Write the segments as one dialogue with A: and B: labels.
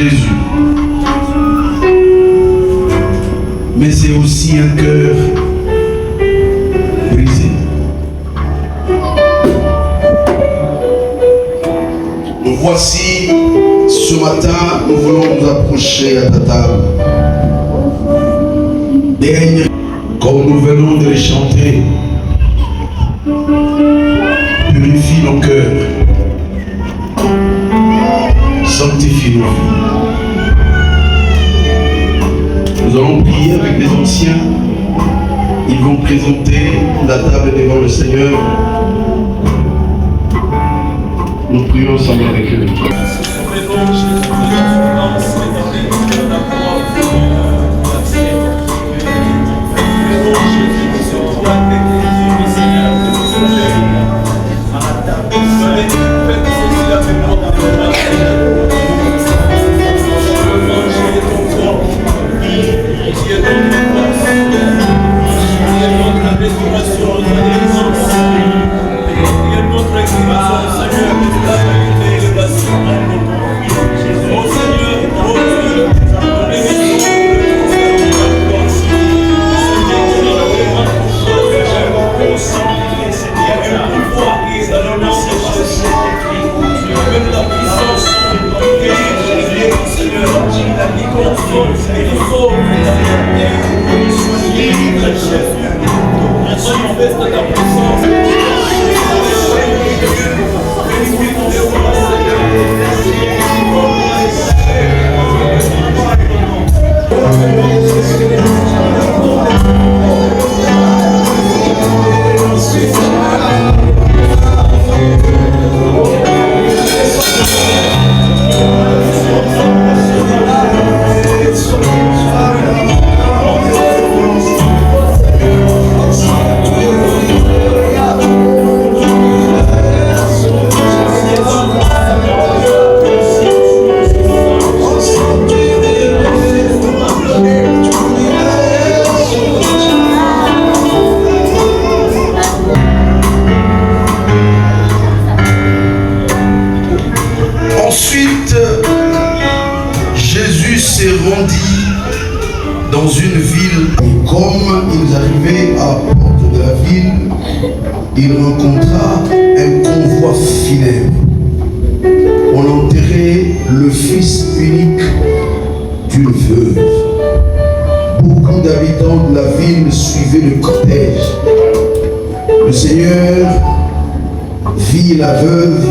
A: Jésus. Mais c'est aussi un cœur brisé. Nous voici, ce matin, nous voulons nous approcher à ta table. Dernier, comme nous venons de les chanter, purifie nos cœurs, sanctifie nos vies. Nous allons prier avec les anciens. Ils vont présenter la table devant le Seigneur. Nous prions ensemble avec eux. Dans une ville, et comme ils arrivaient à la porte de la ville, il rencontra un convoi funèbre. On enterrait le fils unique d'une veuve. Beaucoup d'habitants de la ville suivaient le cortège. Le Seigneur vit la veuve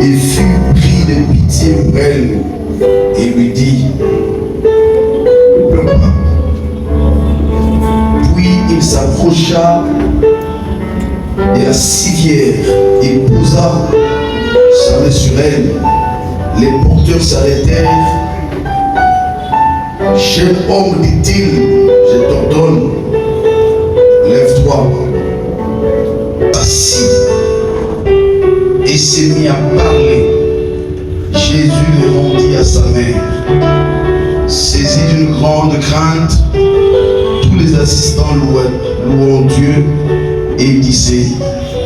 A: et fut pris de pitié pour elle et lui dit: ne pleure pas. Puis il s'approcha de la civière et posa sa main sur elle. Les porteurs s'arrêtèrent. Jeune homme, dit-il, je t'ordonne, lève-toi. Assis et s'est mis à parler. Jésus le rendit à sa mère. Saisi d'une grande crainte, tous les assistants louant Dieu et disaient: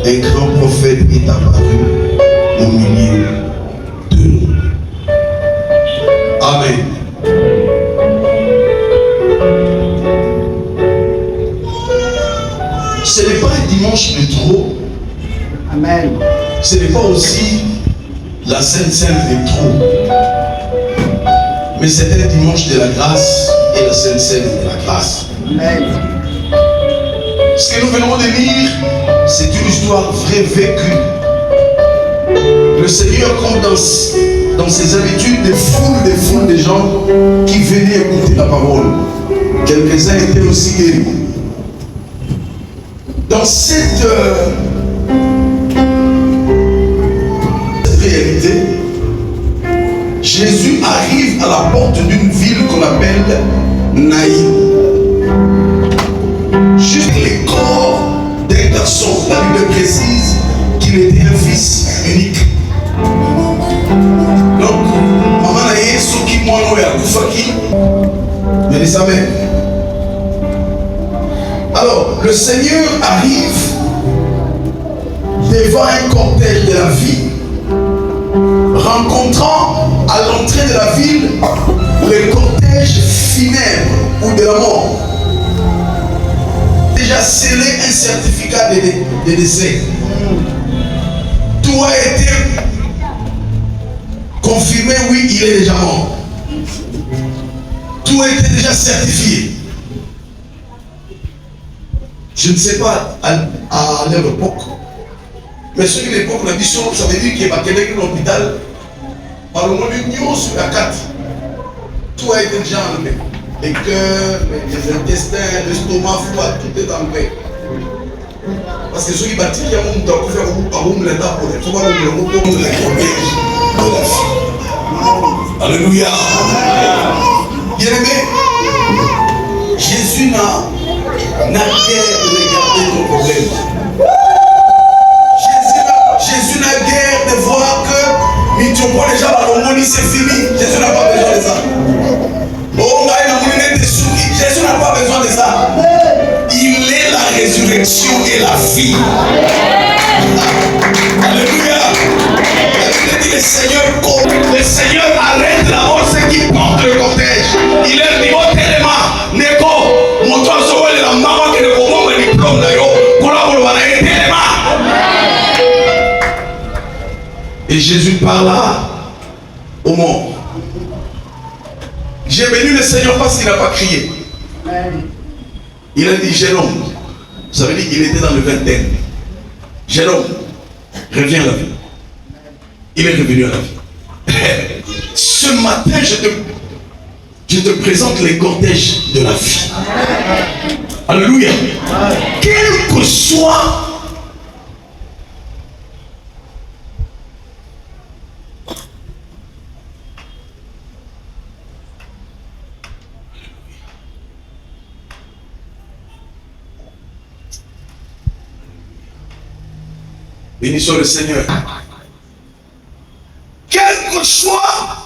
A: un grand prophète est apparu au milieu de nous. Amen. Ce n'est pas un dimanche de trop.
B: Amen.
A: Ce n'est pas aussi la Sainte Seine de trop. Mais c'est un dimanche de la grâce et la Sainte Seine de la grâce.
B: Amen.
A: Ce que nous venons de lire, c'est une histoire vraie vécue. Le Seigneur compte dans ses habitudes des foules de gens qui venaient écouter la parole. Quelques-uns étaient aussi guéris. Dans cette réalité, Jésus arrive à la porte d'une ville qu'on appelle Naïm. Juste les corps d'un garçon. La Bible précise qu'il était un fils unique. Donc, maman Naïm, ce qui m'a nommé à Koufaki, mais sa mère. Alors, le Seigneur arrive devant un cortège de la vie, rencontrant à l'entrée de la ville, le cortège funèbre ou de la mort déjà scellé un certificat de décès. Tout a été confirmé, oui, il est déjà mort. Tout a été déjà certifié. Je ne sais pas à leur époque, mais sur l'époque, la mission, ça veut dire qu'il y a quelqu'un dans l'hôpital, par le moment du niveau sur la carte, tout a été déjà enlevé. Les cœurs, les intestins, l'estomac, foie, tout est enlevé. Parce que ceux qui bâtissent, il y a un monde qui a fait un roum là pour les protège de la vie. Alléluia. Bien-aimé, Jésus n'a guère de regarder ton problème. Jésus n'a guère de voir que Mitchoko déjà Balongoni c'est fini. Jésus n'a pas besoin de ça. Jésus n'a pas besoin de ça. Il est la résurrection et la vie. Alléluia. Le Seigneur arrête là-haut ceux qui portent le cortège. Il est dit au téléma. Neko, mon toit sauve la maman qui ne comprend pas le diplôme d'ailleurs. Et Jésus parla au monde. J'ai béni le Seigneur parce qu'il n'a pas crié. Il a dit, jeune homme, ça veut dire qu'il était dans le vingtaine. Jeune homme, reviens à la vie. Il est revenu à la vie. Ce matin, je te présente les cortèges de la vie. Alléluia. Quel que soit bénissons le Seigneur. Quel que soit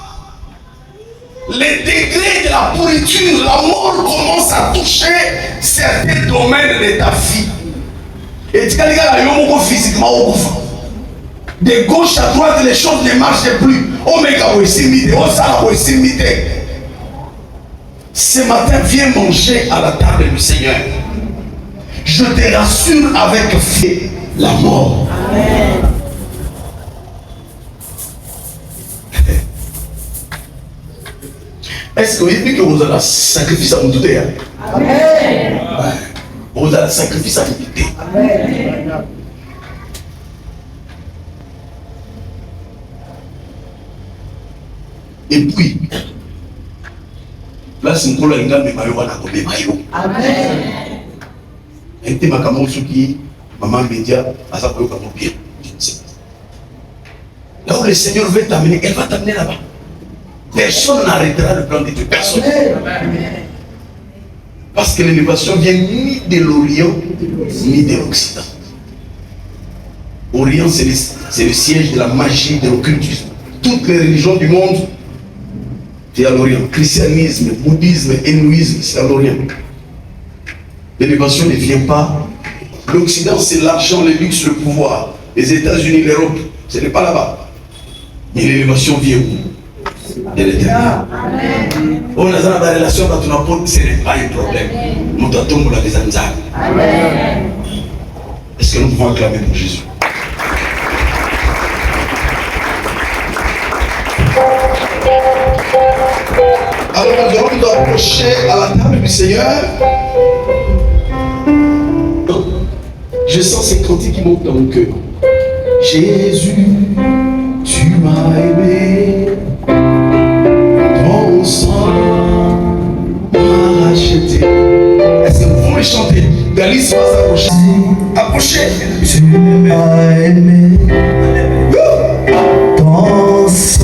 A: les degrés de la pourriture, la mort commence à toucher certains domaines de ta vie. Et tu as physiquement de gauche à droite, les choses ne marchent plus. Ce matin, viens manger à la table du Seigneur. Je te rassure avec fait la mort. Amen. Est-ce que vous dites que vous avez un sacrifice à vous douter? Amen. Vous avez un sacrifice à vous douter. Amen. Et puis, là, c'est pour le gars, mais maillot, on a tombé maillot. Amen. Et tu m'as comme qui maman média, à sa peu comme bien. Là où le Seigneur veut t'amener, elle va t'amener là-bas. Personne n'arrêtera le plan de Dieu. Personne. Parce que l'élévation vient ni de l'Orient, ni de l'Occident. Orient, c'est le siège de la magie, de l'occultisme. Toutes les religions du monde, c'est à l'Orient. Christianisme, bouddhisme, hindouisme, c'est à l'Orient. L'élévation ne vient pas. L'Occident, c'est l'argent, le luxe, le pouvoir. Les États-Unis, l'Europe, ce n'est pas là-bas. Mais l'élévation vient où? De l'Éternel. On a dans la relation, ce n'est pas un problème. Nous t'attendons la désanzane. Est-ce que nous pouvons acclamer pour Jésus? Alors nous allons nous approcher à la table du Seigneur. Je sens ces cantiques qui montent dans mon cœur. Jésus, tu m'as aimé, ton sang m'a racheté. Est-ce que vous pouvez chanter? Galice va s'approcher. Approchez. Tu m'as aimé, ton sang.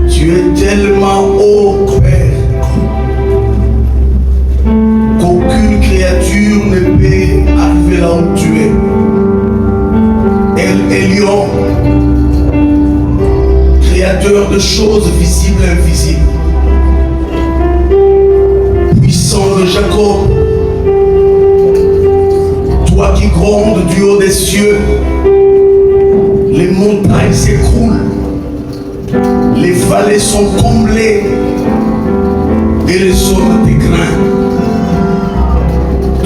A: Tu es tellement haut, Père, qu'aucune créature ne peut arriver là où tu es. El Elyon, créateur de choses visibles et invisibles, puissant de Jacob, toi qui grondes du haut des cieux, les montagnes s'écroulent, les vallées sont comblées et les hommes t'égraignent.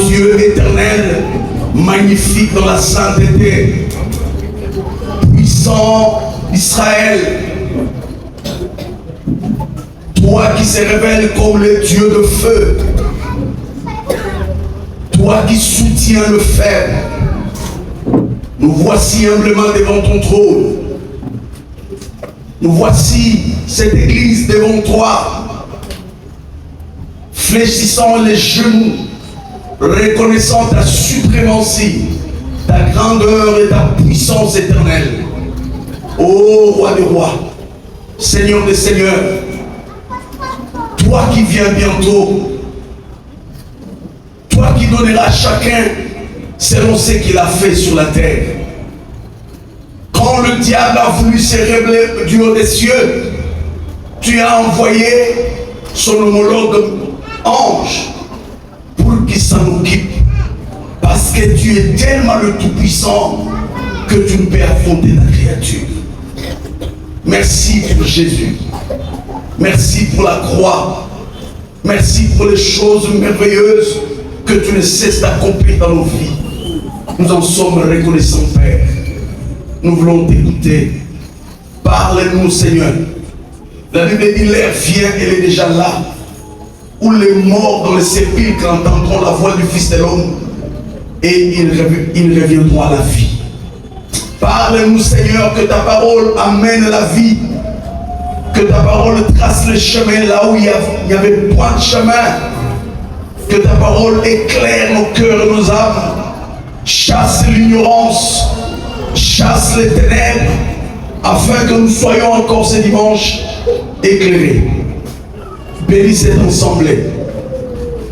A: Dieu éternel, magnifique dans la sainteté, puissant Israël, toi qui se révèles comme le Dieu de feu, toi qui soutiens le faible, nous voici humblement devant ton trône. Nous voici cette église devant toi, fléchissant les genoux, reconnaissant ta suprématie, ta grandeur et ta puissance éternelle. Ô roi des rois, Seigneur des seigneurs, toi qui viens bientôt, toi qui donneras à chacun selon ce qu'il a fait sur la terre. Quand le diable a voulu se révéler du haut des cieux, tu as envoyé son homologue ange pour qu'il s'en occupe. Parce que tu es tellement le Tout-Puissant que tu ne peux affronter la créature. Merci pour Jésus. Merci pour la croix. Merci pour les choses merveilleuses que tu ne cesses d'accomplir dans nos vies. Nous en sommes reconnaissants, Père. Nous voulons t'écouter. Parle-nous, Seigneur. La Bible dit, l'heure vient, elle est déjà là, où les morts dans les sépulcres entendront la voix du Fils de l'homme et ils reviendront à la vie. Parle-nous, Seigneur, que ta parole amène la vie, que ta parole trace le chemin là où il n'y avait point de chemin, que ta parole éclaire nos cœurs et nos âmes, chasse l'ignorance, chasse les ténèbres, afin que nous soyons encore ce dimanche éclairés. Bénis cette assemblée,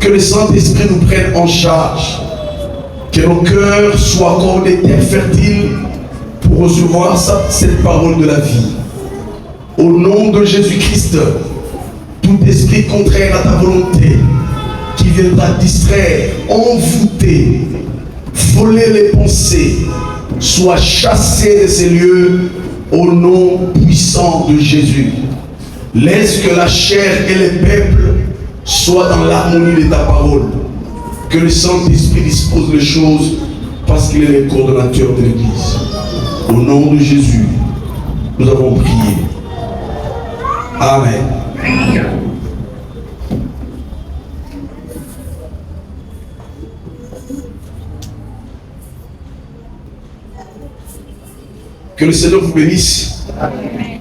A: que le Saint-Esprit nous prenne en charge, que nos cœurs soient comme des terres fertiles pour recevoir cette parole de la vie. Au nom de Jésus-Christ, tout esprit contraire à ta volonté, qui viendra distraire, envoûter, voler les pensées, soit chassé de ces lieux au nom puissant de Jésus. Laisse que la chair et les peuples soient dans l'harmonie de ta parole. Que le Saint-Esprit dispose les choses parce qu'il est le coordonnateur de l'Église. Au nom de Jésus, nous avons prié. Amen. Que le Seigneur vous bénisse. Amen.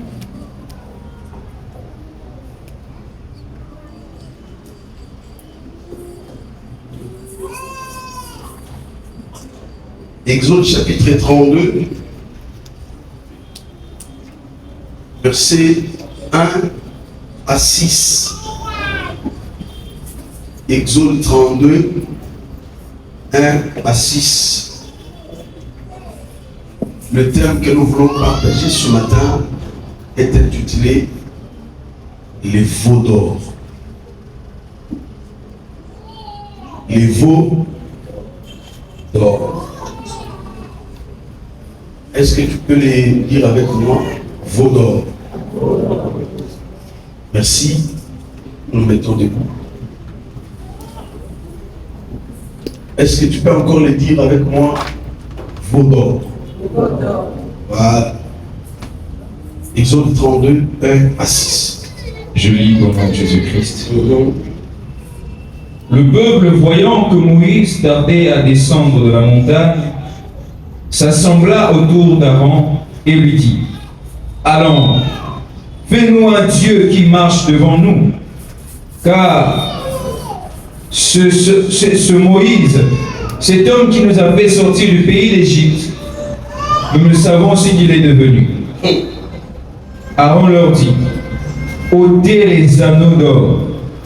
A: Exode chapitre 32, versets 1 à 6. Exode 32, 1 à 6. Le thème que nous voulons partager ce matin est intitulé les veaux d'or. Les veaux d'or. Est-ce que tu peux les dire avec moi? Veaux d'or. Merci. Nous nous mettons debout. Est-ce que tu peux encore les dire avec moi? Veaux d'or. Voilà. Exode 32, 1 à 6.
B: Je lis au nom de Jésus-Christ. Le peuple, voyant que Moïse tardait à descendre de la montagne, s'assembla autour d'Aaron et lui dit: Allons, fais-nous un Dieu qui marche devant nous, car ce Moïse, cet homme qui nous a fait sortir du pays d'Égypte, nous ne savons ce qu'il est devenu. Aaron leur dit: ôtez les anneaux d'or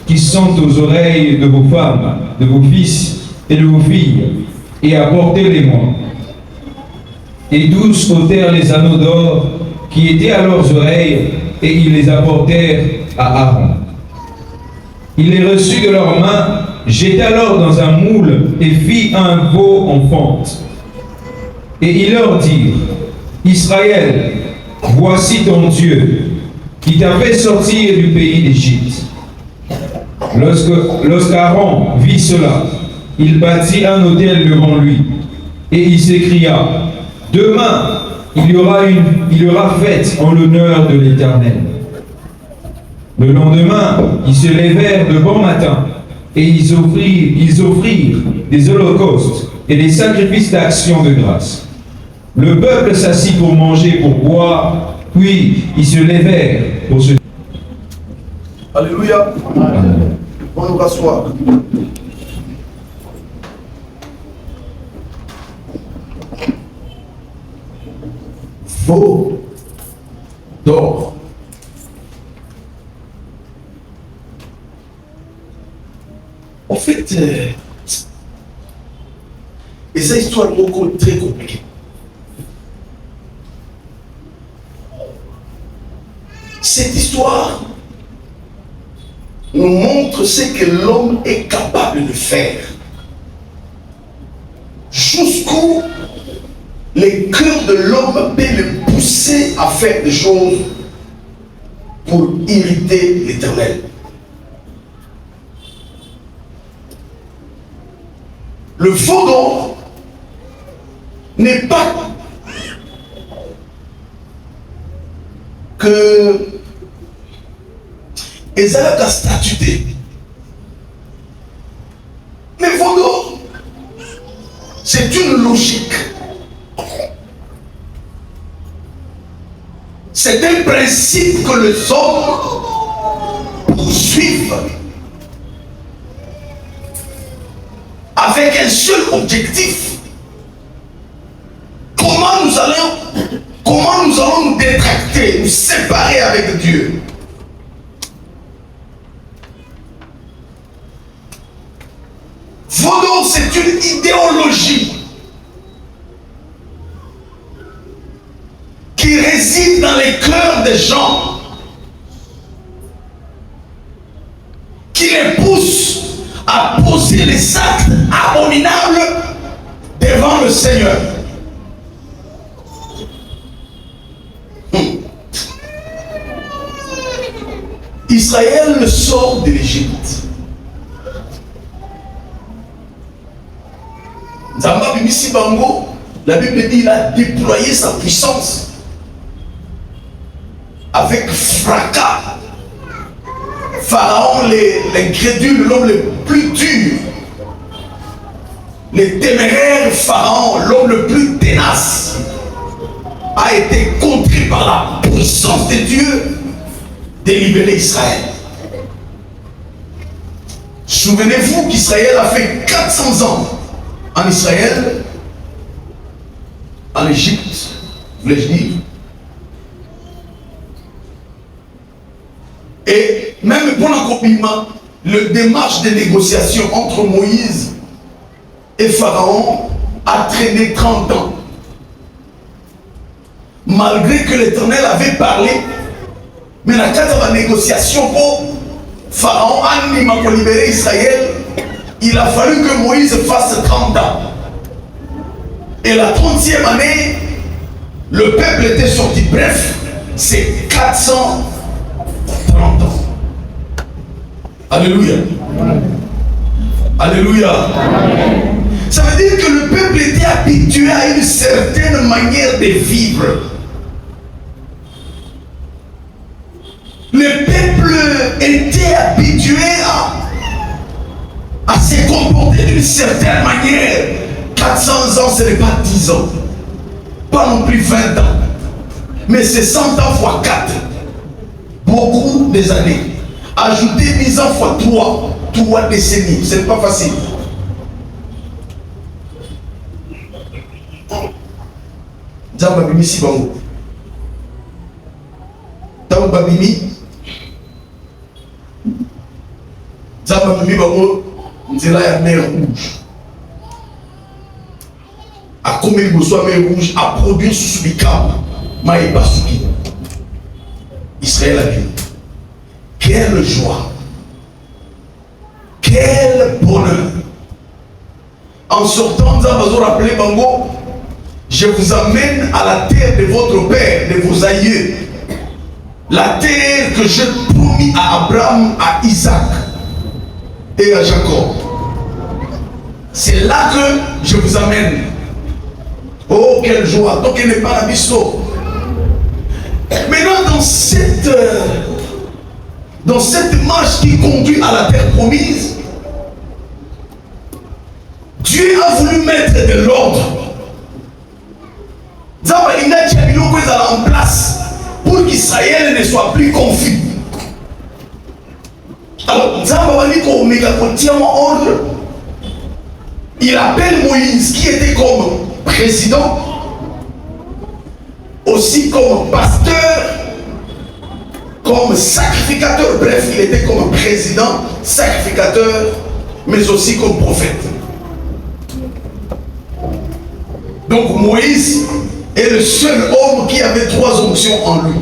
B: qui sont aux oreilles de vos femmes, de vos fils et de vos filles, et apportez-les-moi. Et tous ôtèrent les anneaux d'or qui étaient à leurs oreilles, et ils les apportèrent à Aaron. Il les reçut de leurs mains, jeta alors dans un moule, et fit un veau en fonte. Et ils leur dirent: Israël, voici ton Dieu, qui t'a fait sortir du pays d'Égypte. Lorsqu'Aaron vit cela, il bâtit un autel devant lui, et il s'écria: Demain, il y aura fête en l'honneur de l'Éternel. Le lendemain, ils se levèrent de bon matin, et ils offrirent des holocaustes et des sacrifices d'action de grâce. Le peuple s'assit pour manger, pour boire, puis ils se levèrent pour se...
A: Alléluia. On nous rasseoir. Veaux d'or. En fait, et cette histoire est très compliquée. Cette histoire nous montre ce que l'homme est capable de faire. Jusqu'où le cœur de l'homme peut le pousser à faire des choses pour irriter l'Éternel. Le veau d'or n'est pas que ezalaka statuté. Mais voilà, c'est une logique. C'est un principe que les hommes poursuivent avec un seul objectif. Comment nous allons nous détracter, nous séparer avec Dieu. Vaudou, c'est une idéologie qui réside dans les cœurs des gens, qui les pousse à poser les actes abominables devant le Seigneur. Israël sort de l'Égypte. Zamba Bimisi Bango, la Bible dit, il a déployé sa puissance avec fracas. Pharaon, l'incrédule, l'homme le plus dur, le téméraire Pharaon, l'homme le plus ténace, a été contré par la puissance de Dieu de libérer Israël. Souvenez-vous qu'Israël a fait 400 ans en Israël, en Égypte, voulais-je dire. Et même pour l'accompagnement, le démarche de négociation entre Moïse et Pharaon a traîné 30 ans. Malgré que l'Éternel avait parlé, mais dans le cadre de la négociation pour Pharaon, anima pour libérer Israël, il a fallu que Moïse fasse 30 ans. Et la 30e année, le peuple était sorti. Bref, c'est 430 ans. Alléluia. Alléluia. Ça veut dire que le peuple était habitué à une certaine manière de vivre. Le peuple était habitué à se comporter d'une certaine manière. 400 ans, ce n'est pas 10 ans. Pas non plus 20 ans. Mais c'est 100 ans fois 4. Beaucoup des années. Ajouter 10 ans fois 3 décennies. Ce n'est pas facile. Babimi si bango. Tam babimi. Babimi bango. Nzela ya mer rouge. A combien de besoins mer rouge a produit sous Bikam. Maïbasuki. Israël a dit. Quelle joie. Quel bonheur. En sortant, nous avons rappelé bango. Je vous amène à la terre de votre père, de vos aïeux. La terre que j'ai promis à Abraham, à Isaac et à Jacob. C'est là que je vous amène. Oh, quelle joie. Donc, il n'est pas la bisto. Maintenant, dans cette marche qui conduit à la terre promise, Dieu a voulu mettre de l'ordre. Il a dit en place pour qu'Israël ne soit plus confus. Alors, il appelle Moïse qui était comme président, aussi comme pasteur, comme sacrificateur. Bref, il était comme président, sacrificateur, mais aussi comme prophète. Donc Moïse est le seul homme qui avait 3 onctions en lui.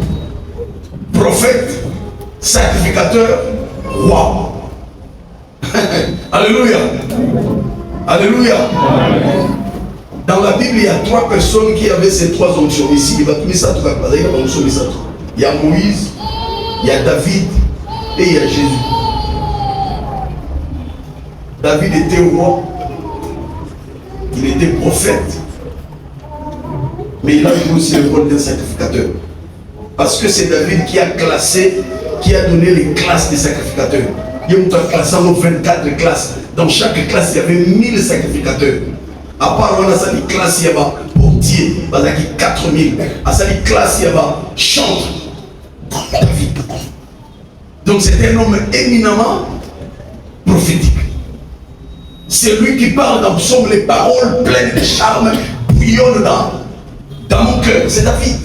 A: Prophète, sacrificateur, roi. Alléluia. Alléluia. Dans la Bible, il y a 3 personnes qui avaient ces 3 onctions. Ici, il y a Moïse, il y a David et il y a Jésus. David était roi. Il était prophète. Mais il a eu aussi le rôle d'un sacrificateur. Parce que c'est David qui a classé, qui a donné les classes des sacrificateurs. Il y a classé en 24 classes. Dans chaque classe, il y avait 1000 sacrificateurs. À part on a sa classe, il y a portier, il y a 4000. À sa classe, il y a chantre. David. Donc c'est un homme éminemment prophétique. C'est lui qui parle dans Psaume, les paroles pleines de charme bouillonnent dans mon cœur. C'est David.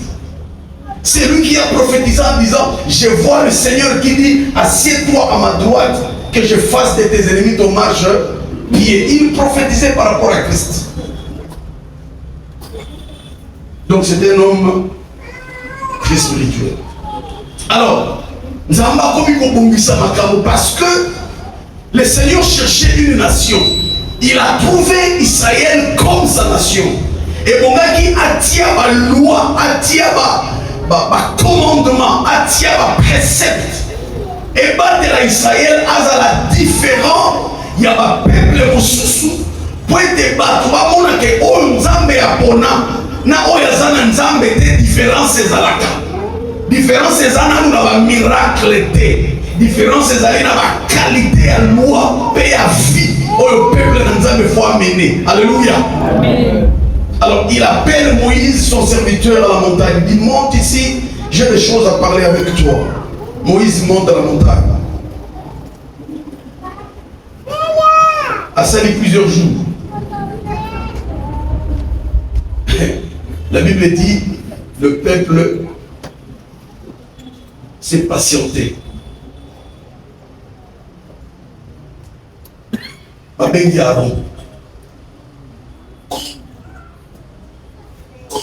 A: C'est lui qui a prophétisé en disant, je vois le Seigneur qui dit, assieds-toi à ma droite, que je fasse de tes ennemis ton marche-pied. Il prophétisait par rapport à Christ. Donc c'est un homme très spirituel. Alors, Nzamba parce que le Seigneur cherchait une nation. Il a trouvé Israël comme sa nation. Et mon gars qui attire la loi, attire le commandement, attire le précepte. Et battre Israël à la différent, il y a un peuple sous pour te battre. On a que on Nzambe apona na oyazana Nzambe des différences ezalaka. Différence ezana nous na miracle té. Différence ezali na ba qualité à loi paix à vie. Le peuple de Nzambe faut amener. Alléluia. Amen. Alors il appelle Moïse son serviteur à la montagne. Il dit monte ici, j'ai des choses à parler avec toi. Moïse monte à la montagne. A sali plusieurs jours. La Bible dit, le peuple s'est patienté. Abengi Aaron.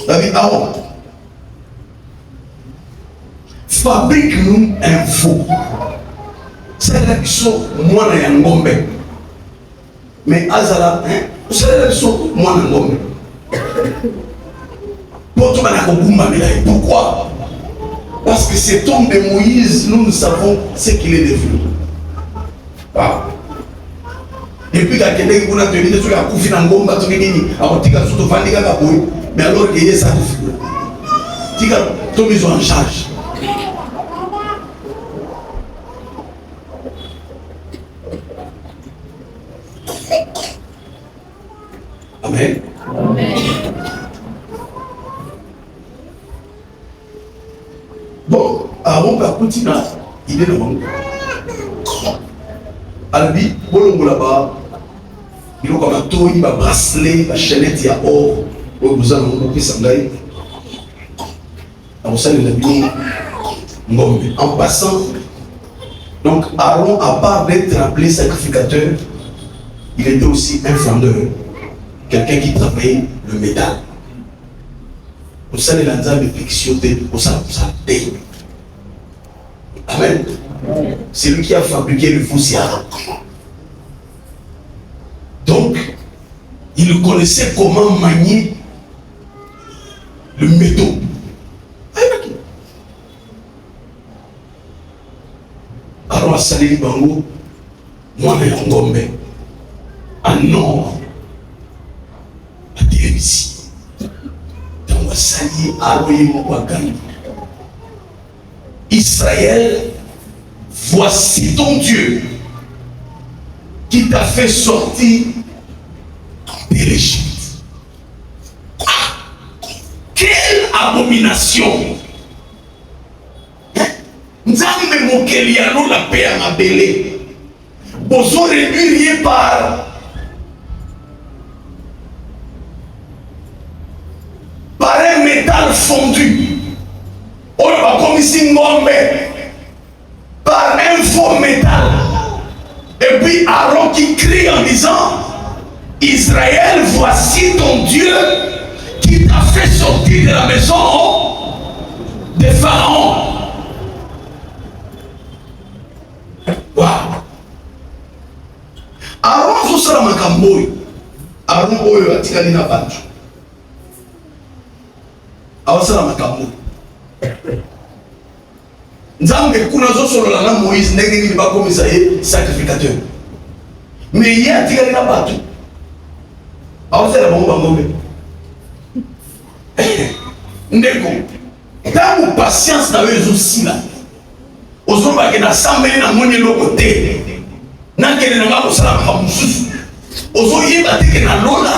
A: David Aaron. Fabrique-nous un faux. C'est là qui sont moi et un gombe. Mais Azala, c'est là qui sont moi et un gombe. Pourquoi? Parce que cet homme de Moïse, nous savons ce qu'il est devenu. Wow. Depuis qu'il y a des gens qui ont dit que tu as coupé dans le monde, tu as dit que tu as coupé dans le monde, mais alors qu'il y a ça, tu as mis en charge. Amen. Amen. Bon, Aaron va continuer. Il est dans le monde. Albi, bolongo là-bas, il y a un tour, il y a un bracelet, une chaînette, il y a or, vous avez un peu sangai. En passant, donc Aaron, à part d'être appelé sacrificateur, il était aussi un fondeur, quelqu'un qui travaillait le métal. Vous savez, l'anzal de pixioté, vous savez, Amen. C'est lui qui a fabriqué le fossiard. Donc, il connaissait comment manier le métaux. Alors, à Salé Bango, moi, je suis Ngombe, en nord, à Télévisie. Donc, à Salé, à Royaume, Israël, voici ton Dieu qui t'a fait sortir de l'Égypte. Ah, quelle abomination! Nzambe mokeliano la paix à ma belé. Bozo réduire par un métal fondu. On va comme ici Ngombe par un faux métal. Et puis Aaron qui crie en disant, Israël, voici ton Dieu qui t'a fait sortir de la maison de Pharaon. Wow. Aaron fosala makamboy. Aaron oyo atikali na bantu. Awasala makamboy. Nzambe kuna zosolola na Moïse ndenge nini bakomisa ye sacrificateur. Mais ye atikali na batu. Awasala bango bangombe. Ndeko Dans la patience, dans les aussi là. Aux hommes qui n'ont pas na moni le côté. N'a qu'elle n'a pas besoin de faire mususu. Aux hommes qui n'ont pas lola.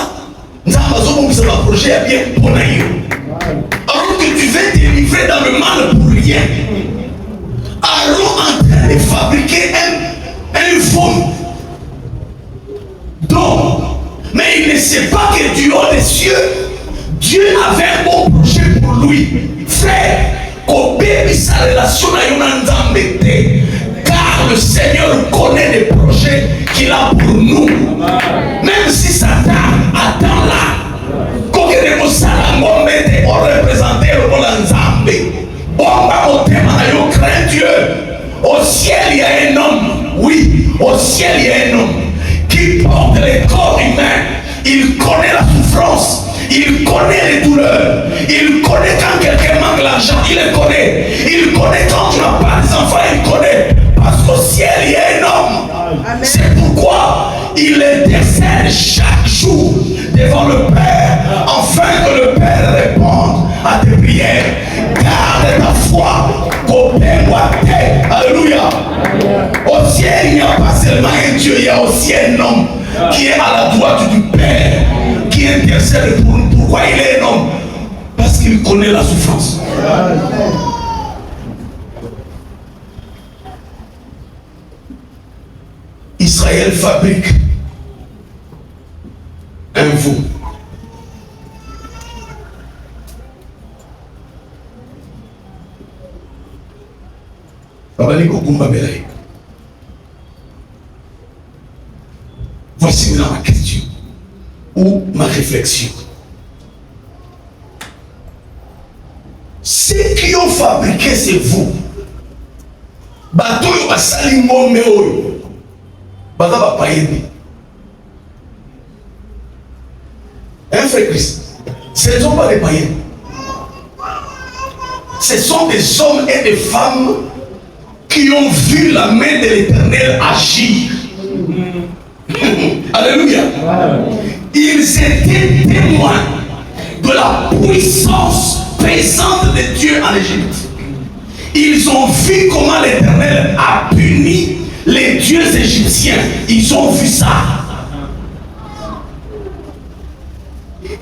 A: N'a pas besoin de faire un projet bien pour naïo. Alors que tu veux te livrer dans le mal pour rien. Alors en train de fabriquer un fond. Donc, mais il ne sait pas que du haut des cieux, Dieu avait un bon projet pour lui. Frère, qu'obéit sa relation à Yonanzambe, car le Seigneur connaît les projets qu'il a pour nous. Même si Satan attend là, qu'on représenter le Yonanzambe, on craint Dieu. Au ciel, il y a un homme. Oui, au ciel, il y a un homme qui porte les corps humains. Il connaît la souffrance. Il connaît les douleurs. Il connaît quand quelqu'un manque l'argent. Il le connaît. Il connaît quand tu n'as pas d'enfants. Il connaît. Parce qu'au ciel, il y a un homme. C'est pourquoi il intercède chaque jour devant le Père, afin que le Père réponde à tes prières. Garde ta foi. Alléluia. Au ciel, il n'y a pas seulement un Dieu, il y a aussi un homme qui est à la droite du Père, qui intercède pour nous. Pourquoi il est un homme? Parce qu'il connaît la souffrance. Israël fabrique un veau. Voici maintenant ma question ou ma réflexion. Ceux qui ont fabriqué ces veaux, bateau yo basali ngombe oyo, baza ba païen. Un frère Christ, ce ne sont pas des païens. Ce sont des hommes et des femmes qui ont vu la main de l'Éternel agir. Alléluia. Ils étaient témoins de la puissance présente de Dieu en Égypte. Ils ont vu comment l'Éternel a puni les dieux égyptiens. Ils ont vu ça.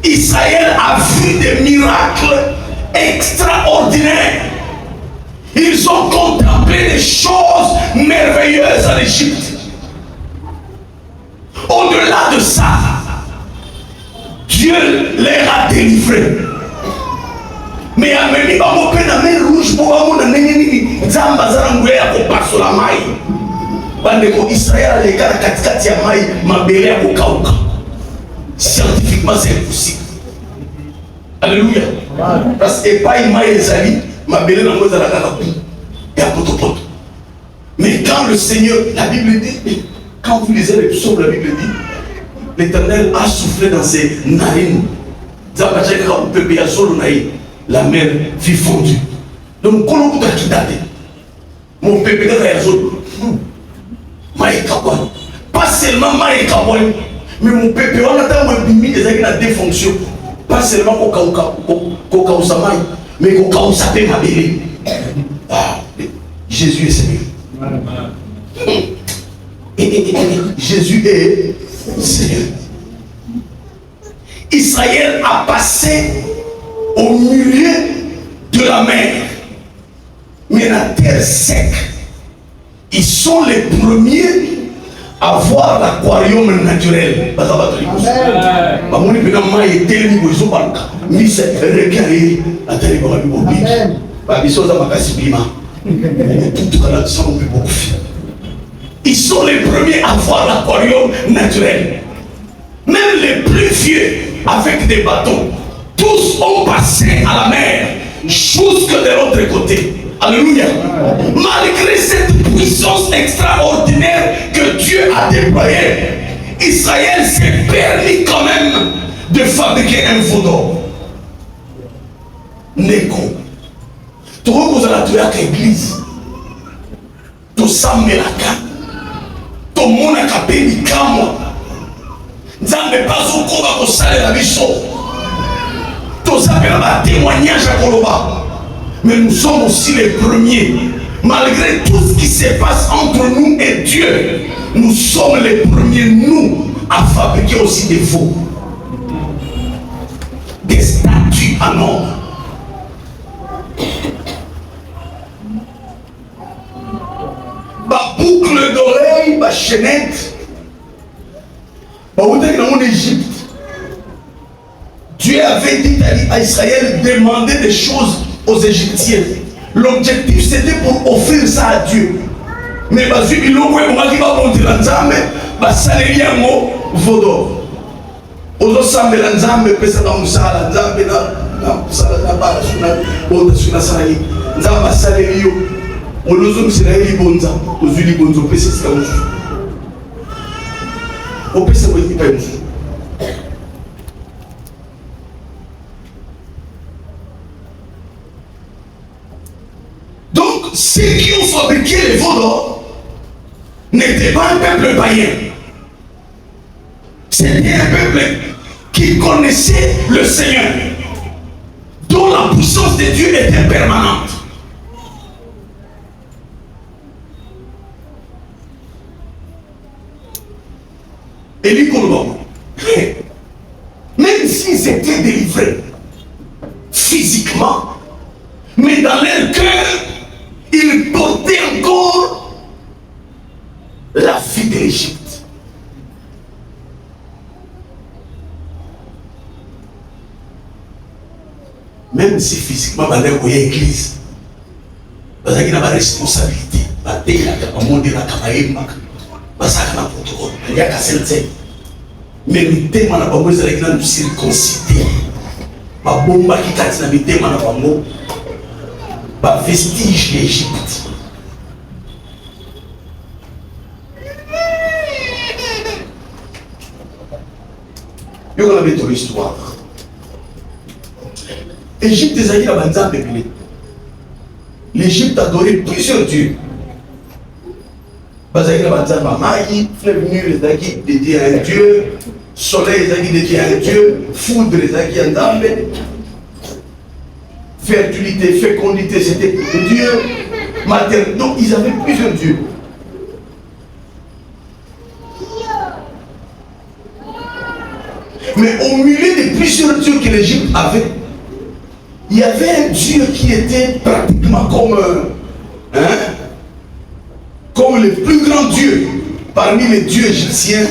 A: Israël a vu des miracles extraordinaires. Ils ont contemplé des choses merveilleuses en Égypte. Au-delà de ça, Dieu les a délivrés. Mais à même pas mon peine à mer rouge pour avoir un ennemi. Zamba zarangoué pour passer la maille. Bandeko Israël les gars katikati ya maille mabere ya kukauka. Scientifiquement c'est impossible. Alléluia. Parce que pas une maille ezali mabere na ngoza la kaka et à potopoto. Mais quand le Seigneur, la Bible dit, quand vous lisez les psaumes, la Bible dit, l'Éternel a soufflé dans ses narines. La mer fut fondue. Donc, quand on a quitté, mon pépé de zone, pas seulement Maïkabouane, mais mon pépé, on a mis des défonction. Pas seulement Koka Ousamaï, mais Koka Ousapé Mabélé. Jésus est Seigneur. Jésus est Seigneur. Israël a passé au milieu de la mer, mais la terre sec. Ils sont les premiers à voir l'aquarium naturel. Ils sont les premiers à voir l'aquarium naturel. Même les plus vieux avec des bâtons, tous ont passé à la mer jusque de l'autre côté. Alléluia. Malgré cette puissance extraordinaire que Dieu a déployée, Israël s'est permis quand même de fabriquer un veau d'or. Neko. Tu vois la tuer à l'église. Tu sens la carte. Tu monde a capé ni kamo. Nzambe pas au koba ko sale la biso. Tu appelles un témoignage à Koloba. Mais nous sommes aussi les premiers. Malgré tout ce qui se passe entre nous et Dieu, nous sommes les premiers, nous, à fabriquer aussi des faux. Des statues en or. Bah, boucle d'oreille, bah, chaînette. Bah, vous êtes dans Égypte. Dieu avait dit à Israël de demander des choses aux Égyptiens. L'objectif c'était pour offrir ça à Dieu. Mais parce qu'il y a un qui va monter dans Nzambe, ça n'est rien au vaudor. Aux autres Nzambe, Nzambe, pesa dans Moussa, Nzambe, Nzambe, Salélio. On nous a dit que bonza, aux huiles bonzo, pesa c'est comme ça. On peut se dire pas ça. Ceux qui ont fabriqué les veaux d'or n'étaient pas un peuple païen. C'était un peuple qui connaissait le Seigneur, dont la puissance de Dieu était permanente. Et lui, même s'ils étaient délivrés physiquement, mais dans leur cœur, ils portaient encore la vie de l'Égypte. Même si physiquement, il y a une église, il y a une responsabilité. Il y a mais le thème n'a pas besoin de circoncider. Ma bombe qui casse la thème n'a pas besoin. Pas vestige d'Égypte. Il y a une histoire. Égypte est la banza peuplée. L'Égypte adorait plusieurs dieux. Parce que la banza mamaï, fleuve nul est dédié à un dieu, soleil est dédié à un dieu, foudre est dédié à un dame. Fertilité, fécondité, c'était pour Dieu. Maternité. Donc ils avaient plusieurs dieux. Mais au milieu de plusieurs dieux que l'Égypte avait, il y avait un dieu qui était pratiquement comme le plus grand dieu parmi les dieux égyptiens.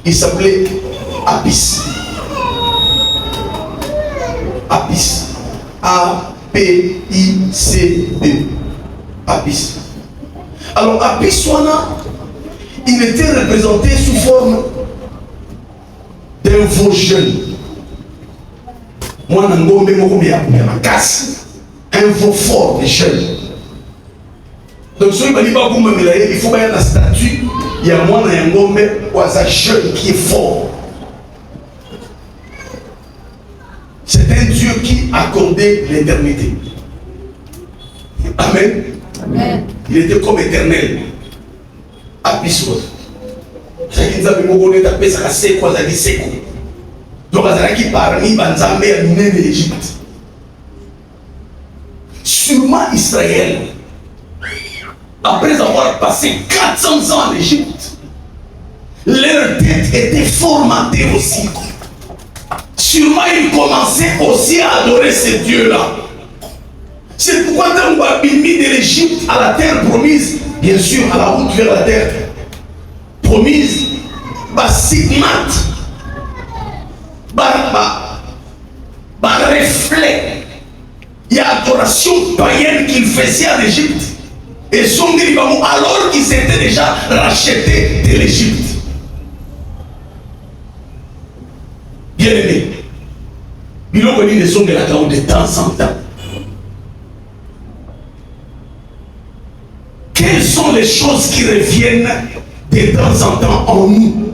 A: Il s'appelait Apis. Apis. A-P-I-C-D. Apis. Alors Apis il était représenté sous forme d'un veau jeune. Moi, un veau fort et jeune. Donc, si il faut bien la statue, il y a moi un homme jeune qui est fort. C'est un Dieu qui accordait l'éternité. Amen. Amen. Il était comme éternel. Apis. C'est nous avons tapé ça c'est quoi ça dit c'est quoi. Donc qui parmi Banzambe a miné de l'Égypte. Sûrement Israël, après avoir passé 400 ans en Égypte, leur tête était formatée aussi. Sûrement ils commençaient aussi à adorer ces dieux-là. C'est pourquoi quand on va mis de l'Égypte à la terre promise, bien sûr à la route vers la terre promise, sigmate, reflet. Il y a adoration païenne qu'ils faisaient en Égypte. Et son alors qu'ils étaient déjà rachetés de l'Égypte. Bien aimé, ils ont connu les sons de la grande de temps en temps. Quelles sont les choses qui reviennent de temps en temps en nous?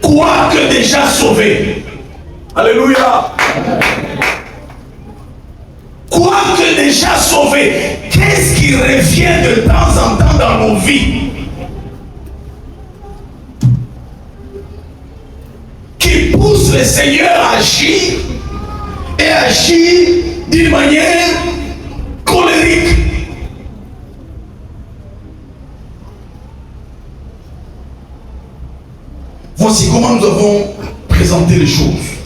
A: Quoique déjà sauvés. Alléluia. Quoique déjà sauvés, qu'est-ce qui revient de temps en temps dans nos vies? Qui pousse le Seigneur à agir et agir d'une manière colérique. Voici comment nous avons présenté les choses.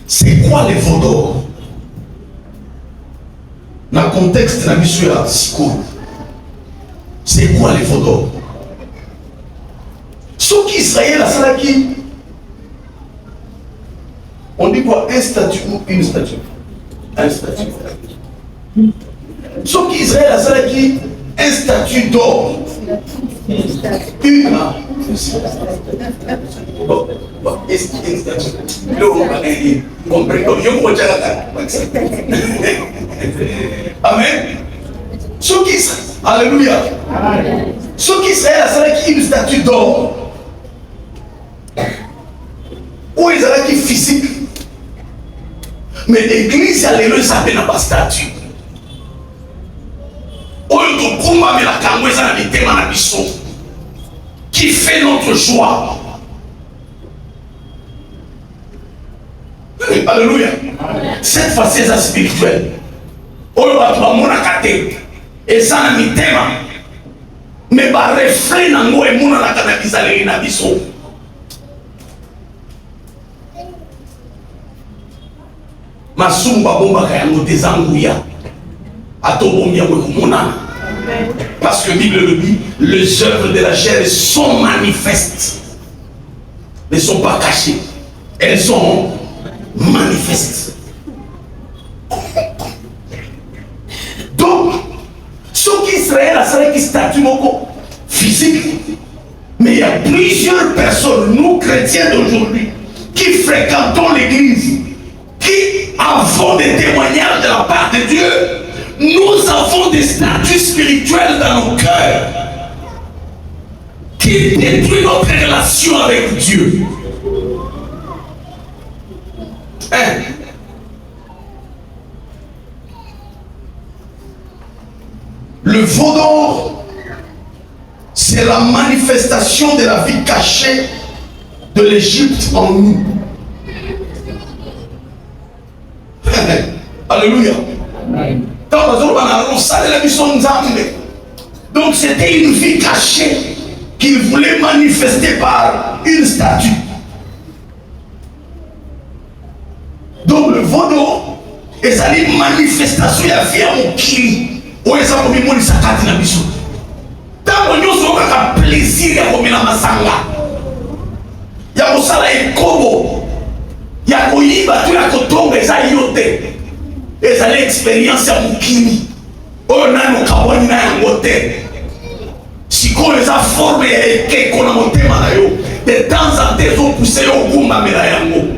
A: C'est quoi les veaux d'or? Dans le contexte de la mission à Sikour, c'est quoi les veaux d'or? Ceux qui Israël a ça qui, on dit quoi? Un statut ou une statue? Un statut. Ceux qui Israël a ça qui, un statut d'or. Une. Amen. Ceux qui, alléluia. Ceux qui seraient une statue d'or. Ou ils seraient qui physique. Mais l'église, alléluia, ça n'a pas statue. Qui fait notre joie. Alléluia. Cette fois-ci, c'est spirituel. Et ça n'a mis thème. Mais par reflet, n'a pas et mon la Masumba bomba kayango dezangouya. Atobomia wekumona. Parce que la Bible le dit, les œuvres de la chair sont manifestes. Ne sont pas cachées. Elles sont manifestes. Donc, ceux qui Israël a qui statut physique. Mais il y a plusieurs personnes, nous chrétiens d'aujourd'hui, qui fréquentons l'église, qui avons des témoignages de la part de Dieu. Nous avons des statuts spirituels dans nos cœurs qui détruisent notre relation avec Dieu. Hein? Le veau d'or, c'est la manifestation de la vie cachée de l'Égypte en nous. Alléluia. Donc c'était une vie cachée qu'il voulait manifester par une statue. Donc le veau d'or est une manifestation de la vie à mon kiri. Où est-ce que vous sakati na biso? Tant que nous sommes à plaisir à komina masanga. Ya kosala ekobo. Ya koyiba tu ya kotonga eza yote. Eza l'expérience ya mukini. Oyo nano kawani na yango te. Sikoyo eza forme ya ekeko na motema na yo. De temps en temps ezopousse yo okumbamela yango.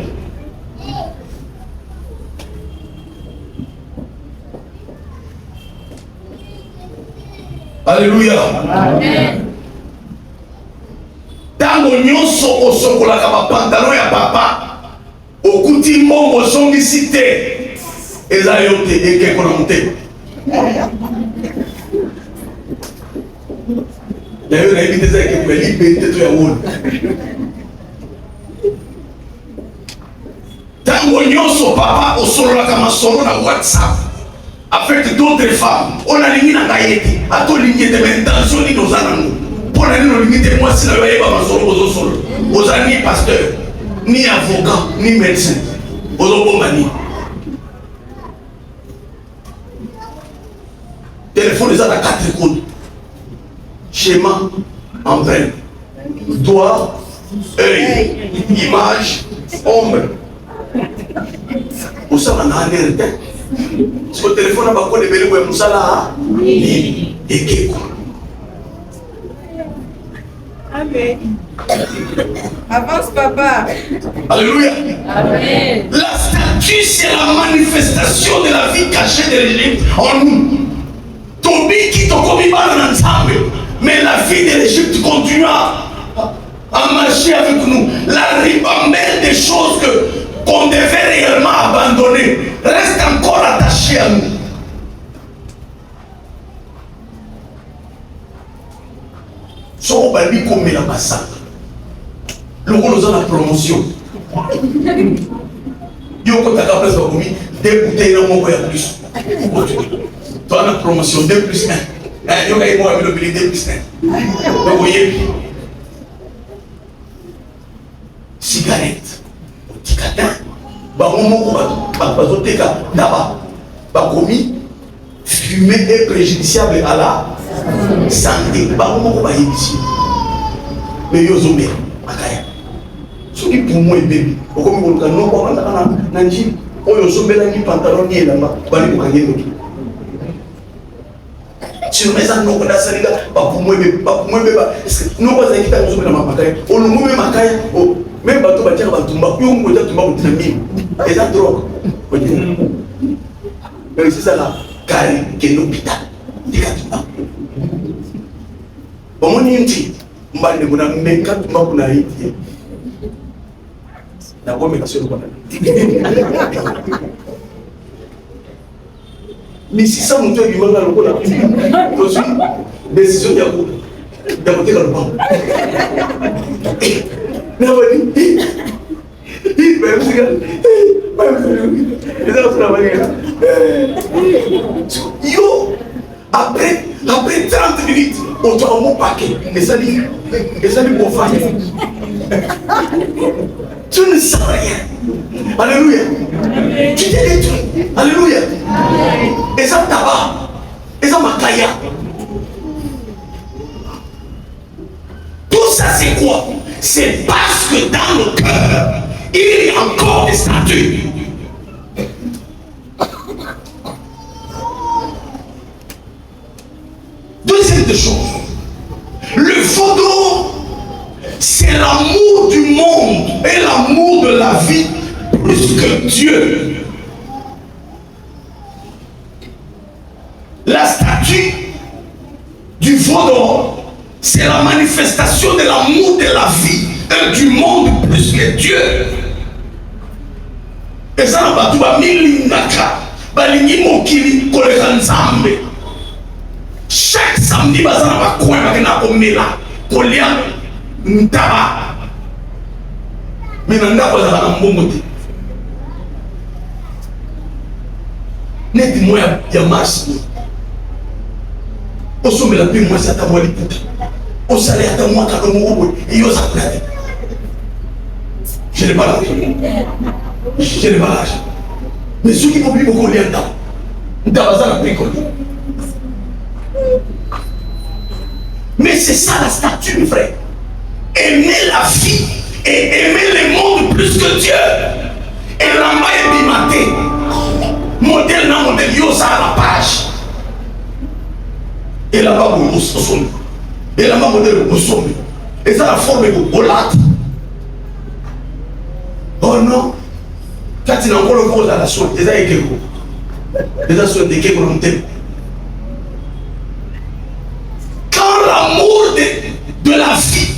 A: Alléluia. Amen. Tango nyonso osokolaka ba pantalon ya papa okuti mbongo zongisi te eza yo te ekeko na motema. Yayo na yebi te eza ekeko ya libete to ya wolo. Tango nyonso papa osololaka masolo na WhatsApp avec d'autres femmes, on a limité la gaieté, à tout limité de l'intention ni nos anneaux. Pour la limiter, moi, si la voyez pas ma solo, aux amis pasteurs, ni avocats, ni médecins, aux obomani. Téléphone, les a 4 codes. Schéma, empreinte, doigt, œil, image, ombre. Où ça va en aller? Sur le téléphone, on va les bébés comme ça là. Et qui
C: Amen. Avance, papa.
A: Alléluia.
C: Amen.
A: La statue, c'est la manifestation de la vie cachée de l'Égypte en nous. Tobi qui t'a commis mal ensemble. Mais la vie de l'Égypte continue à marcher avec nous. La ribambelle des choses qu'on devait réellement abandonner reste encore attaché à nous. Si on va dire comme la massacre, le rôle de la promotion. Il y a des bouteilles dans mon plus. Toi, la promotion 2 plus 1. Il y a moi, le 2 plus 1. Donc, vous voyez, cigarette, ticata, commis, fumer est préjudiciable à la santé. Mais yo zombe, akaya. Ce qui pour moi est bébé. Au comme on a non, on a nanji, on a zombe là ni pantalon ni là-bas, bali pour gagner l'autre. Si on met ça non, on a ça les gars, pas pour moi bébé, pas pour moi bébé. Nous on va quitter on zombe là ma makaya. On nous met makaya, même bateau va dire batumba, yo on va tumba au tremble. Et ça drogue. Mais c'est ça là, carré, qui est l'hôpital. Dikatumba. Bon on y est. Mbane kuna mmenga tuma kuna hiti na ngome kasoro kwa mais si ça mtu ebimanga lokola tosi décision ya kuteka lupango na wani yo après 30 minutes on te remonte un paquet et ça dit pour faire tu ne sens rien. Alléluia. Tu t'es détruit. Alléluia. Et ça tabac et ça makaya. Tout ça c'est quoi? C'est parce que dans le cœur il y a encore des statues. Deuxième des choses, le fondement, c'est l'amour du monde et l'amour de la vie plus que Dieu. La statue du fondement, c'est la manifestation de l'amour de la vie et du monde plus que Dieu. Et ça, on va tout milingaka, balingi mokili koleka nzambe. Chaque samedi, on va courir avec la comméla, coller un tabac. Mais on n'a pas de bon côté. Net-moi, il y a marche. Au sommet de la paix, moi, c'est à moi les putas. Au salaire, c'est à moi qui a le mot. Et il y a ça. Je n'ai pas l'argent. Je n'ai pas l'argent. Mais ceux qui vont vivre au collier, on va la paix. Mais c'est ça la statue, mes frères. Aimer la vie et aimer le monde plus que Dieu. Et l'amba est bimaté. Modèle na modèle, yo ça à la page. Et là-bas, vous sommes. Et là-bas, modèle, vous sommes. Et ça la forme est au lac. Oh non. Quand il y a encore le gros dans la soie, il y a des gens qui ont été. Quand l'amour de la vie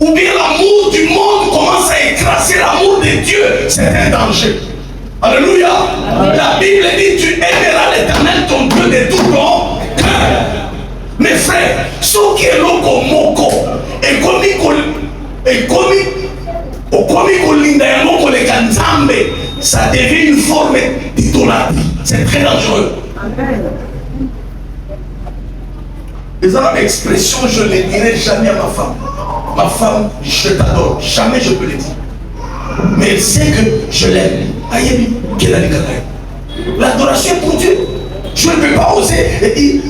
A: ou bien l'amour du monde commence à écraser l'amour de Dieu, c'est un danger. Alléluia. La Bible dit tu aimeras l'Éternel ton Dieu de tout ton cœur. Mes frères, ce qui est loco moko et ça devient une forme d'idolâtrie. C'est très dangereux. Amen. Et ça, l'expression, je ne le dirai jamais à ma femme. Ma femme, je t'adore. Jamais je peux le dire. Mais elle sait que je l'aime. Aïe, quelle année. L'adoration pour Dieu. Je ne peux pas oser dire.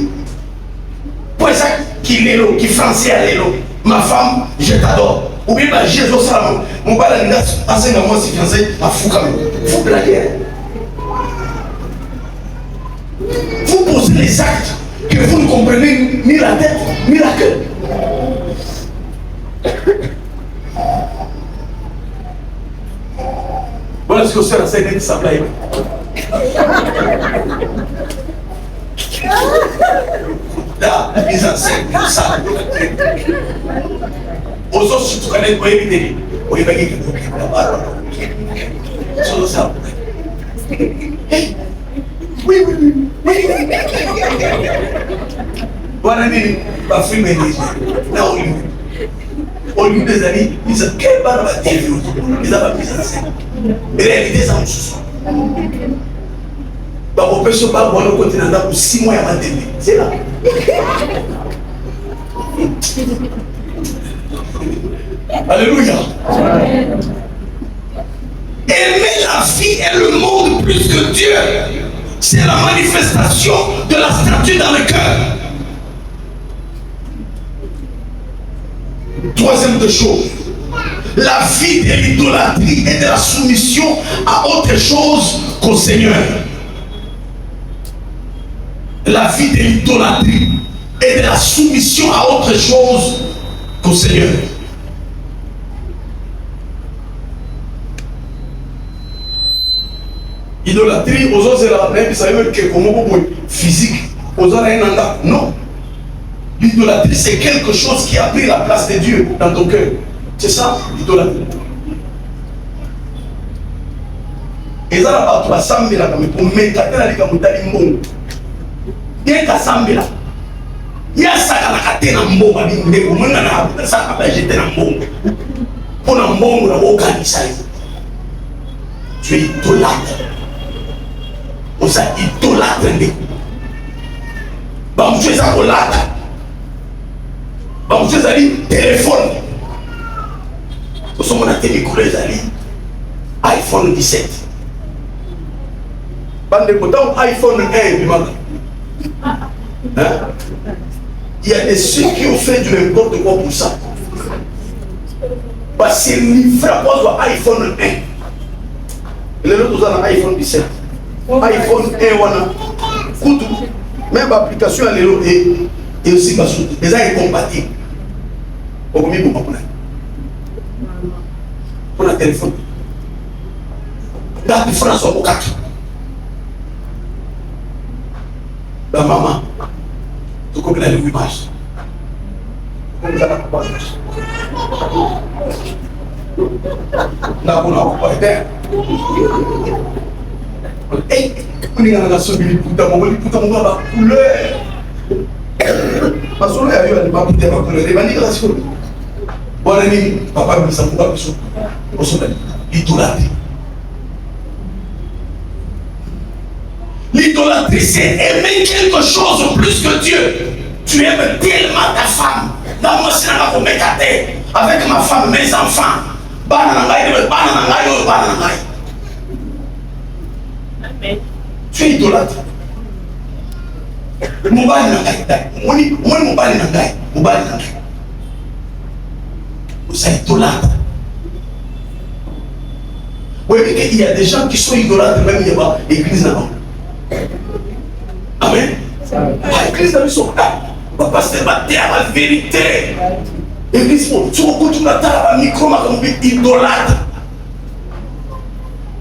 A: Pour ça, qui est là, qui est français à l'élo. Ma femme, je t'adore. Ou bien, Jésus Salam. Mon père, il a passé dans moi, c'est fiancé à Foukam. Vous blaguez. Vous posez les actes que vous ne comprenez ni la tête, ni la queue. Voilà ce que c'est la scène de Sablay. Là, la mise en scène, ça. Aux autres, si tu connais, vous évitez. Vous évitez ça. Oui. Voilà, ma fille m'a dit, là, au lieu des années, ils disent, quelle barre va dire, ils n'ont pas mis en scène. Mais réalité, ça me sous. bakopesa babona kote na ndako 6 mois ya matende. C'est là. Alléluia. Aimer la vie et le monde plus que Dieu, c'est la manifestation de la statue dans le cœur. Troisième de chose, la vie de l'idolâtrie et de la soumission à autre chose qu'au Seigneur. La vie de l'idolâtrie et de la soumission à autre chose qu'au Seigneur. Idolâtrie, aux autres, c'est la même, ça veut dire que comme physique, aux autres, non. L'idolâtrie, c'est quelque chose qui a pris la place de Dieu dans ton cœur. C'est ça, l'idolâtrie. Et ça, là, tu vas s'embêter là, pour mettre la ligue à montagne mbongo. Bien qu'à s'embêter là. Il y a ça à la catena mbongo, il y a ça à la jeter dans mbongo. Pour la mbongo, la organiser. Tu es idolâtre. On s'est idolâtre. Bah, tu es idolâtre. Bah, tu es téléphone. Nous sommes en télécouleur iPhone 17. Bande pourtant iPhone 1, hein? Il y a des ceux qui ont fait du n'importe quoi pour ça. Parce que les frères posent iPhone 1. Et les autres ont un iPhone 17. iPhone 1, on a même l'application est aussi basse. Les gens sont compatibles. Au combien de temps pour un téléphone. La différence au 4. La maman, tu comprends l'image. Là, on a pas été. Et on est dans la sobriété, on a la couleur. Parce qu'on a eu un débat pour la couleur. Les manipulations. Bon ami, papa me semble pas que au sommet. L'idolâtrie. L'idolâtrie, c'est aimer quelque chose plus que Dieu. Tu aimes tellement ta femme. Dans moi, c'est un peu avec ma femme, mes enfants. Tu es idolâtre. Vous êtes idolâtre. Oui, mais il y a des gens qui sont idolâtres, même il y a l'église là-bas. Amen. L'église là-bas, ils sont là. Pasteur va dire la vérité. L'église, tu rencontres la micro, idolâtre.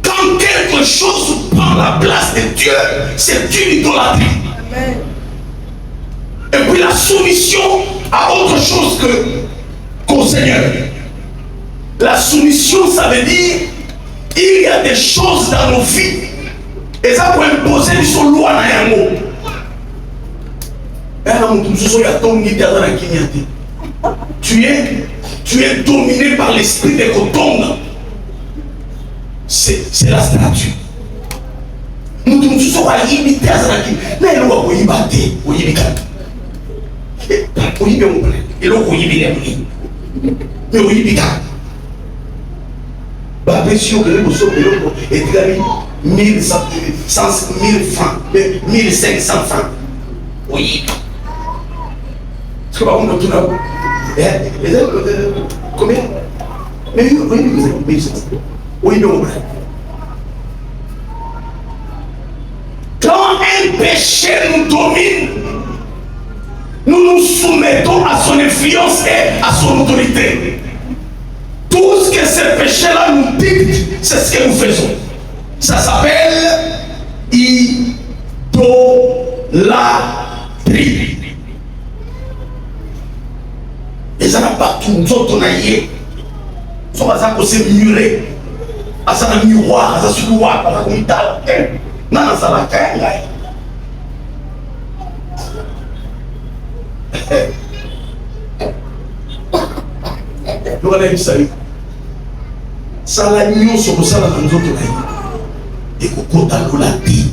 A: Quand quelque chose prend la place de Dieu, c'est une idolâtrie. Amen. Et puis la soumission à autre chose qu'au Seigneur. La soumission, ça veut dire il y a des choses dans nos vies et ça peut imposer sur loi dans un mot. Tu es dominé par l'esprit de Kotonga. C'est la statue. Nous sommes à imiter à Zanaki. Mais il faut y battre. Il faut y battre. Il faut y battre. Bah, bien sûr que nous sommes et 1000 francs, 1500 francs. Oui. Est-ce que par contre, nous avons combien? Mais oui, vous avez 1500. Oui, non. Quand un péché nous domine, nous nous soumettons à son influence et à son autorité. Tout ce que ce péché-là nous dicte, c'est ce que nous faisons. Ça s'appelle idolâtrie. Et ça n'a pas tout, nous autres on a yé. Nous sommes à ça muré. À ça un miroir, à ça sur le miroir, à ça comme il t'a non, non, ça va faire. Nous allons dire ça. Ça l'a mis sur ça dans nous autres. Et qu'on compte à l'olati.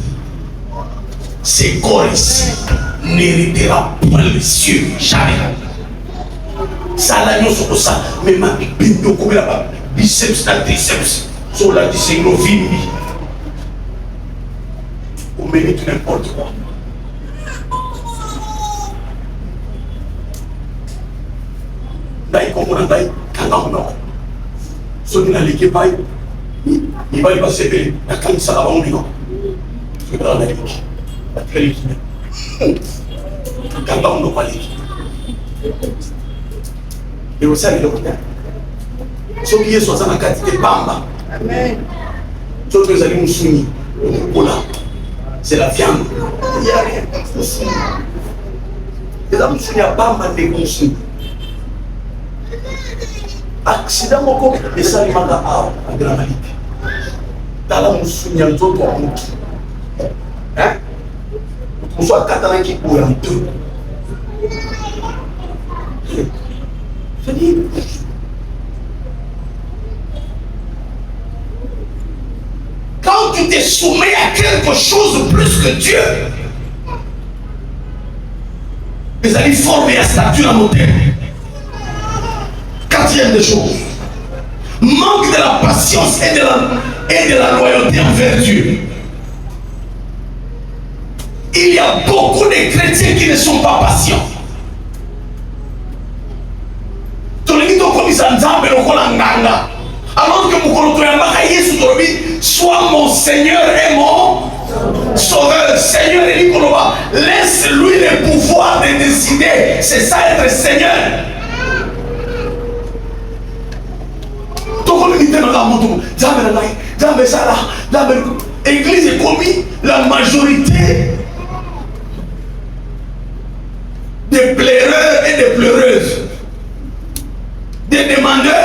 A: ce corps ici n'héritera pas les cieux. Jamais. Ça l'a mis sur ça. Mais ma bible, comme la biceps, la triceps, sur la disséminovine. On mérite n'importe quoi. D'ailleurs, comme on a dit, quand on a celui qui a l'équipe, il va y passer la canne, ça va en vivant. Je vais dans la ligue. La télé. Quand on a pas l'équipe. Et aussi, il y a le ceux qui sont dans la quantité bamba.
C: Amen.
A: Ceux qui sont allés soumis, c'est la viande. Il n'y a rien. Les hommes soumis à bamba des consumés. Accident moko esali maka awa a Grand Mali tala musu nya nzoto wa mutu musu akatana ki oya deux. Je dis quand tu te soumets à quelque chose plus que Dieu, les amis formés à statut à monter. Quatrième des choses, manque de la patience et de la loyauté envers Dieu. Il y a beaucoup de chrétiens qui ne sont pas patients. Alors que soit mon Seigneur et mon Sauveur. Seigneur et Nicolas, laisse-lui le pouvoir de décider. C'est ça être Seigneur. L'église est commis la majorité des pleureurs et des pleureuses, des demandeurs.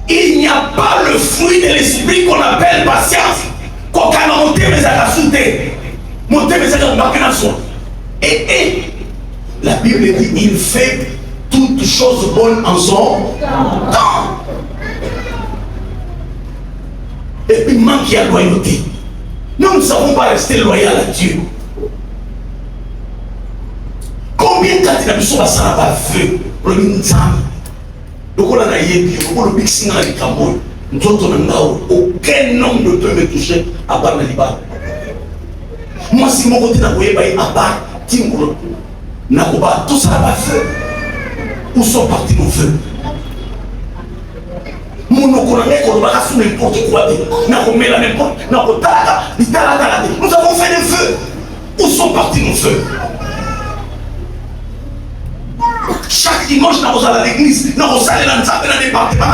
A: Il n'y a pas le fruit de l'esprit qu'on appelle patience. Et la Bible dit il fait toutes choses bonnes en son temps. Et puis manque la loyauté. Nous ne savons pas rester loyaux à Dieu. Combien de temps tu as ça va feu pour le temps? Donc on a yébi, on a mixé dans les camots. Nous autres aucun homme ne peut me toucher à part le Liban. Moi si mon côté n'a pas à part Timbo, n'a pas tout ça va feu. Où sont partis nos feux? Mon okorange qu'on va faire n'importe quoi. N'a pas mis la n'importe, n'a pas nous avons fait des feux. Où sont partis nos feux? Chaque dimanche, nous allons à l'église, nous allons dans le département,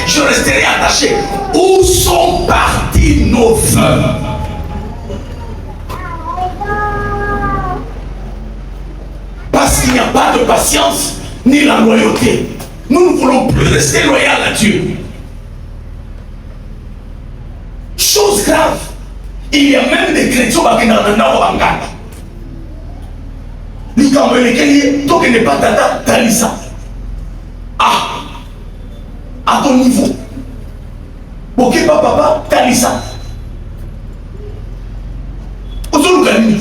A: je resterai attaché. Où sont partis nos feux? Parce qu'il n'y a pas de patience ni la loyauté. Nous ne voulons plus rester loyaux à Dieu. Chose grave, il y a même des chrétiens qui sont dans le Nord. Donc il n'est pas tata Talisa. Ah, à ton niveau. Ok, papa, Talisa. Aujourd'hui,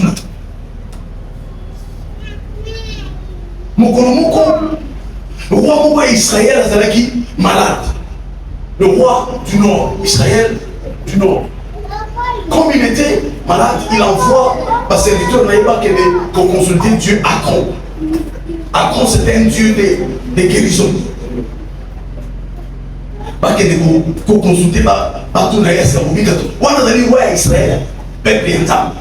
A: le roi Israël Azalaki malade. Le roi du Nord, Israël du Nord. Comme il était malade, il envoie parce que serviteur n'avait pas qu'on consulter Dieu Akron. Akron c'était un dieu de guérison. Pas qu'on consulter partout dans l'Est. On a dit ouais Israël, peuple ensemble.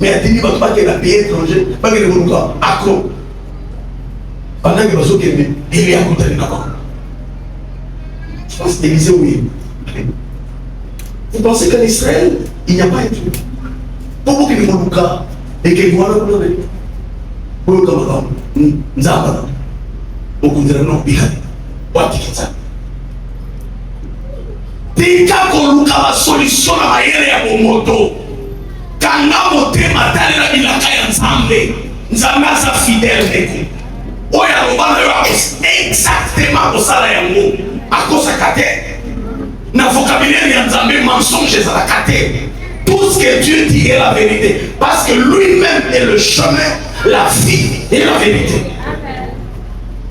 A: Mais il dit pas qu'il a payé étranger, pas qu'il a Akron. Pendant que les autres il est à côté de d'accord. Je pense que l'Élysée oui. Vous pensez qu'en Israël, il n'y a pas un Dieu? Pourquoi qu'il y a un cas et qu'il y a un cas? Pourquoi qu'il y a un cas? Pourquoi qu'il y a un cas? Pourquoi qu'il y a un cas? Dès qu'on a la solution à la moto, quand on a moté ma tête, on a dit ensemble, nous avons fidèle. Exactement pour ça, à cause de Dans le vocabulaire, il y a un mensonge et la caté. Tout ce que Dieu dit est la vérité. Parce que lui-même est le chemin, la vie et la vérité.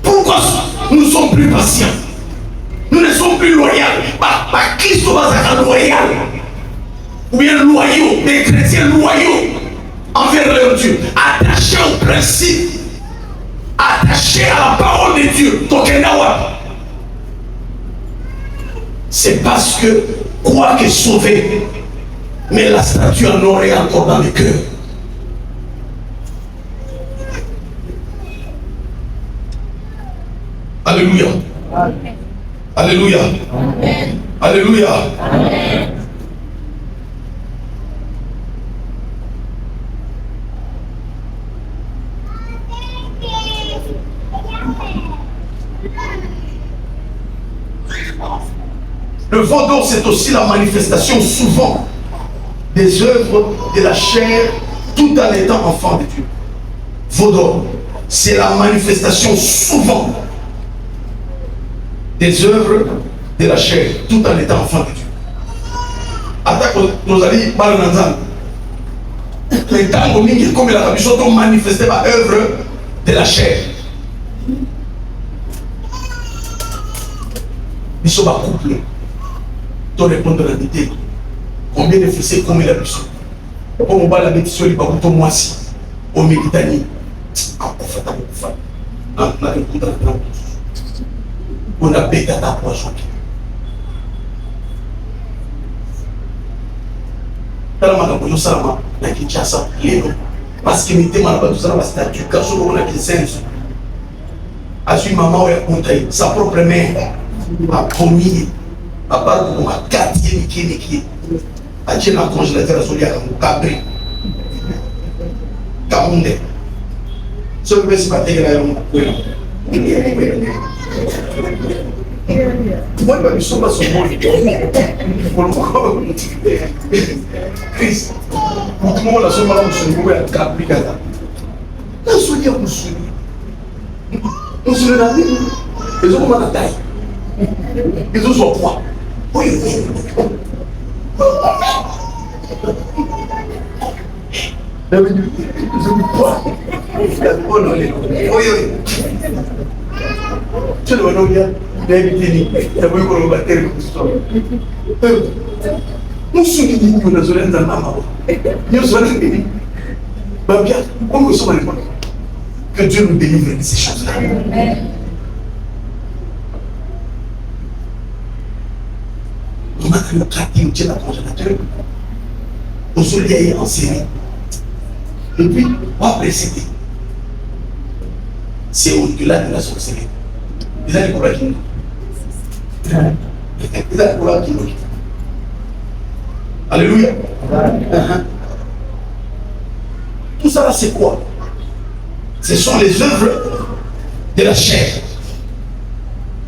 A: Pourquoi nous ne sommes plus patients? Nous ne sommes plus loyaux. Qui sont loyaux? Ou bien loyaux, des chrétiens loyaux envers leur Dieu, attachés au principe, attachés à la parole de Dieu. C'est parce que, quoique sauvé, mais la statue en or est encore dans le cœur. Alléluia. Amen. Alléluia. Amen. Alléluia. Amen. Le veau d'or, c'est aussi la manifestation souvent des œuvres de la chair tout en étant enfant de Dieu. Veau d'or, c'est la manifestation souvent des œuvres de la chair tout en étant enfant de Dieu. Attaque nos alliés par l'ensemble. Les temps comme il a manifesté par œuvre de la chair. Ils sont pas couplés. Pour répondre à la idée. Combien de fils comme il a besoin. Comme on va la méditation, il va vous tomber aussi. Au Méditerranée. On a bêta ta poisson. Parce que nous avons un statut, quand on a un sens. À ce moment où il a sa propre mère a commis. À part de mon quartier, qui a dit un congélateur à Solia, un cabri. Camonde. Ce que c'est pas dégueulasse. Moi, je ne suis pas son monde. Christ. Tout le monde a son malade, je suis un cabri. La Solia, nous sommes. Nous sommes dans la vie. Ils ont la taille. Ils ont son poids. Oui, oui. Que Dieu nous délivre de ces choses-là. On a le craquer, on tient la congélateur. On se lie en série. Et puis, on va précéder. C'est au-delà de la sorcellerie. Ils ont le courage qui nous. Ils ont le courage qui nous. Alléluia. Tout ça là, c'est quoi? Ce sont les œuvres de la chair.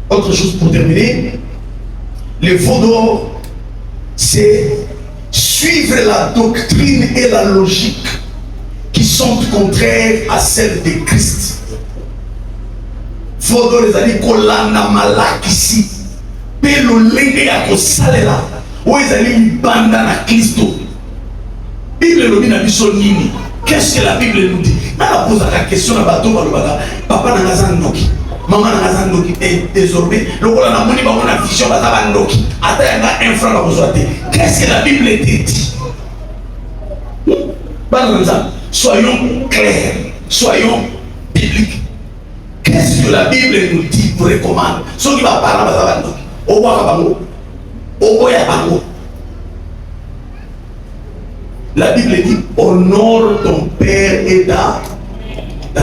A: Autre chose pour terminer. Le veau d'or, c'est suivre la doctrine et la logique qui sont contraires à celle de Christ. Veau d'or, les amis, kolana malakisi, pelo lenge ya kosalela, ou les amis banda na Christo. Bible nous dit na biso nini. Qu'est-ce que la Bible nous dit? On pose la question à bateau, papa n'a pas noki. Maman n'a pas noki. Désormais, le rôle n'a pas de vision, n'a pas noki. Attends, un franc à vous souhaiter. Qu'est-ce que la Bible dit? Soyons clairs, soyons bibliques. Qu'est-ce que la Bible nous dit pour recommander? Ce qui va parler, va noki. Au bois, au bois, la Bible dit honore ton père et ta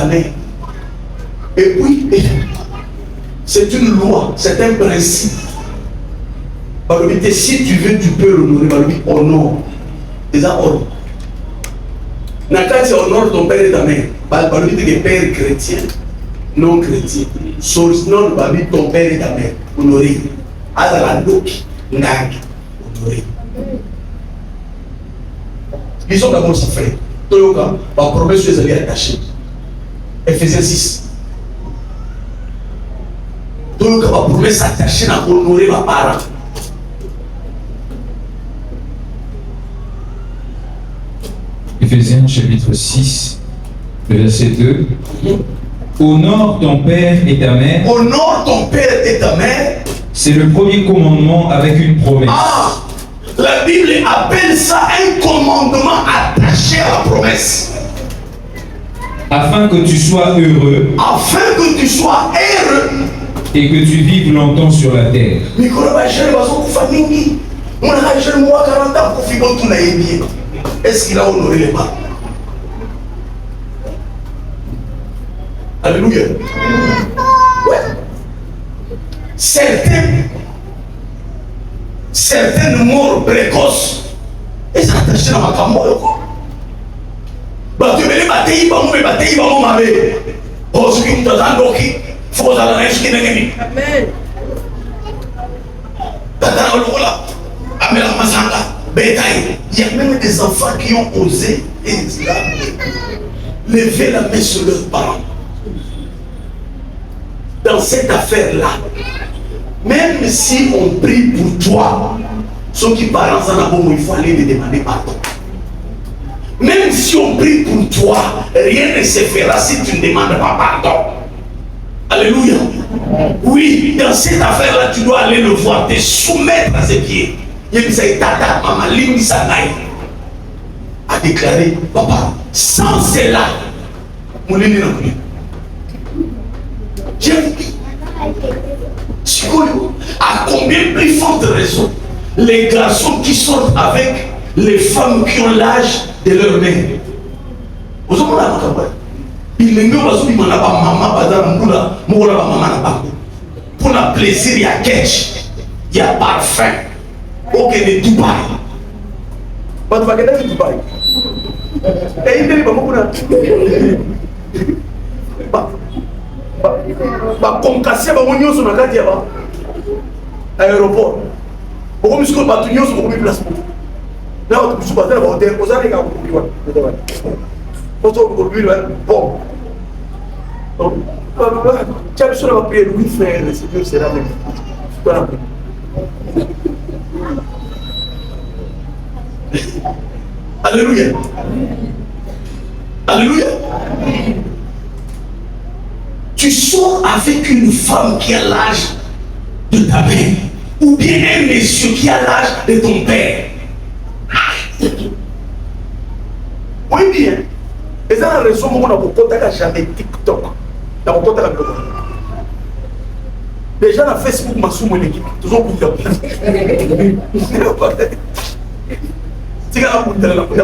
A: mère. Et puis, c'est une loi, c'est un principe. Si tu veux, tu peux l'honorer. Honore. C'est ça, honore. Quand tu honores ton père et ta mère, tu es père chrétien, non chrétien. Non, ton père et ta mère, honorer. Azalandoki, Nag, honorer. Ils ont d'abord sa frère. Toyoka, la promesse les avait attachés. Ephésiens 6. Toyoka, la promesse attachée à honorer ma parent.
B: Éphésiens chapitre 6, le verset 2. Honore ton père et ta mère.
A: Honore ton père et ta mère.
B: C'est le premier commandement avec une promesse.
A: Ah, la Bible appelle ça un commandement attaché à la promesse.
B: Afin que tu sois heureux.
A: Afin que tu sois heureux.
B: Et que tu vives longtemps sur la terre.
A: Est-ce qu'il a honoré les parents? Alléluia. Ouais. Certaines morts précoces, et ça attaché dans ma camoufle. Tu me batteries, oh, ce qui me donne doki, faut aller ce qui n'est pas. Amen. Il y a même des enfants qui ont osé lever la main sur leurs parents. Dans cette affaire-là, même si on prie pour toi, ceux qui parlent en abonnement, il faut aller les demander pardon. Même si on prie pour toi, rien ne se fera si tu ne demandes pas pardon. Alléluia. Oui, dans cette affaire-là, tu dois aller le voir, te soumettre à ses pieds. Tata, maman, a déclaré, papa, sans cela, mon aîné n'a plus. Je vous dis, à combien plus forte raison les garçons qui sortent avec les femmes qui ont l'âge de leur mère. Vous avez il est mieux parce qu'il m'a pas maman, pour le plaisir, il y a ketch, il y a parfum. Ok, de Dubaï. Pas de baguette de Dubaï. Et il n'est pas beaucoup là. Comme Kassia, on y a sur la carte aéroport. Beaucoup de bâtons sont beaucoup de place. Là, on se passe là, on est aux années. On se bon. Tu as sur la prière, oui, frère, le Seigneur sera avec vous. Alléluia. Alléluia. Tu sors avec une femme qui a l'âge de ta mère, ou bien un monsieur qui a l'âge de ton père. Oui, bien. Et ça, la raison pour laquelle on n'a jamais TikTok. Les gens à Facebook m'ont soumis l'équipe. Toujours pour dire. C'est quand on a pour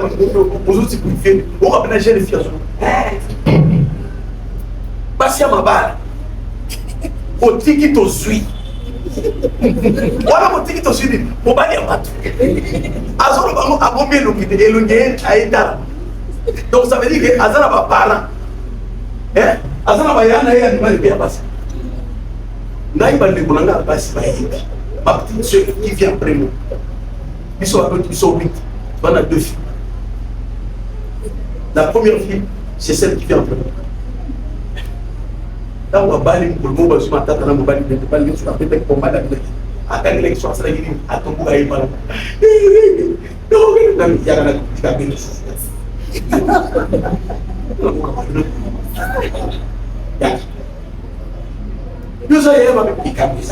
A: faire, on va ménager les filles. Parce à ma balle, au tiki to suit. Voilà mon tiki to suit. Mon balle est battu. Azor a bombé le à état. Donc ça veut dire que Azar n'a pas parent. Azar n'a pas animal bien passé. Naïba ne connaît pas ma petite soeur qui vient après nous. Ils sont 8. On a 2 filles. La première fille, c'est celle qui vient après nous. Là, on va balayer pour le mot, on va tata, on va balayer sur la tête pour mal à la l'élection, ça y est, à ton bout, à y parler. Non, il y a la petite cabine. Nous allons avec les cabines.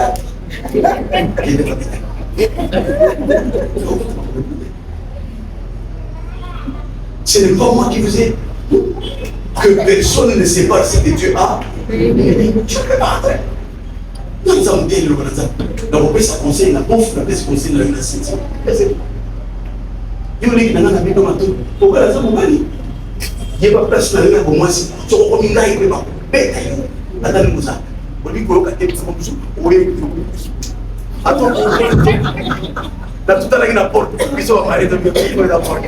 A: Ce n'est pas moi qui vous ai que personne ne sait pas ce que Dieu a. Tu ne peux pas entrer. Nous avons dit le Canada. Donc on peut se conseiller la pauvre, on peut se conseiller la ceinture. Il y a des gens qui ont dit pourquoi la femme va dire il n'y a pas de place dans le pour moi si tu as commis là il ne peut pas. Attendez nous ça. On dit qu'on a été comme ça. Oui. Attends. Là tout à l'heure il y a une porte. Ils sont arrêtés de me la porte.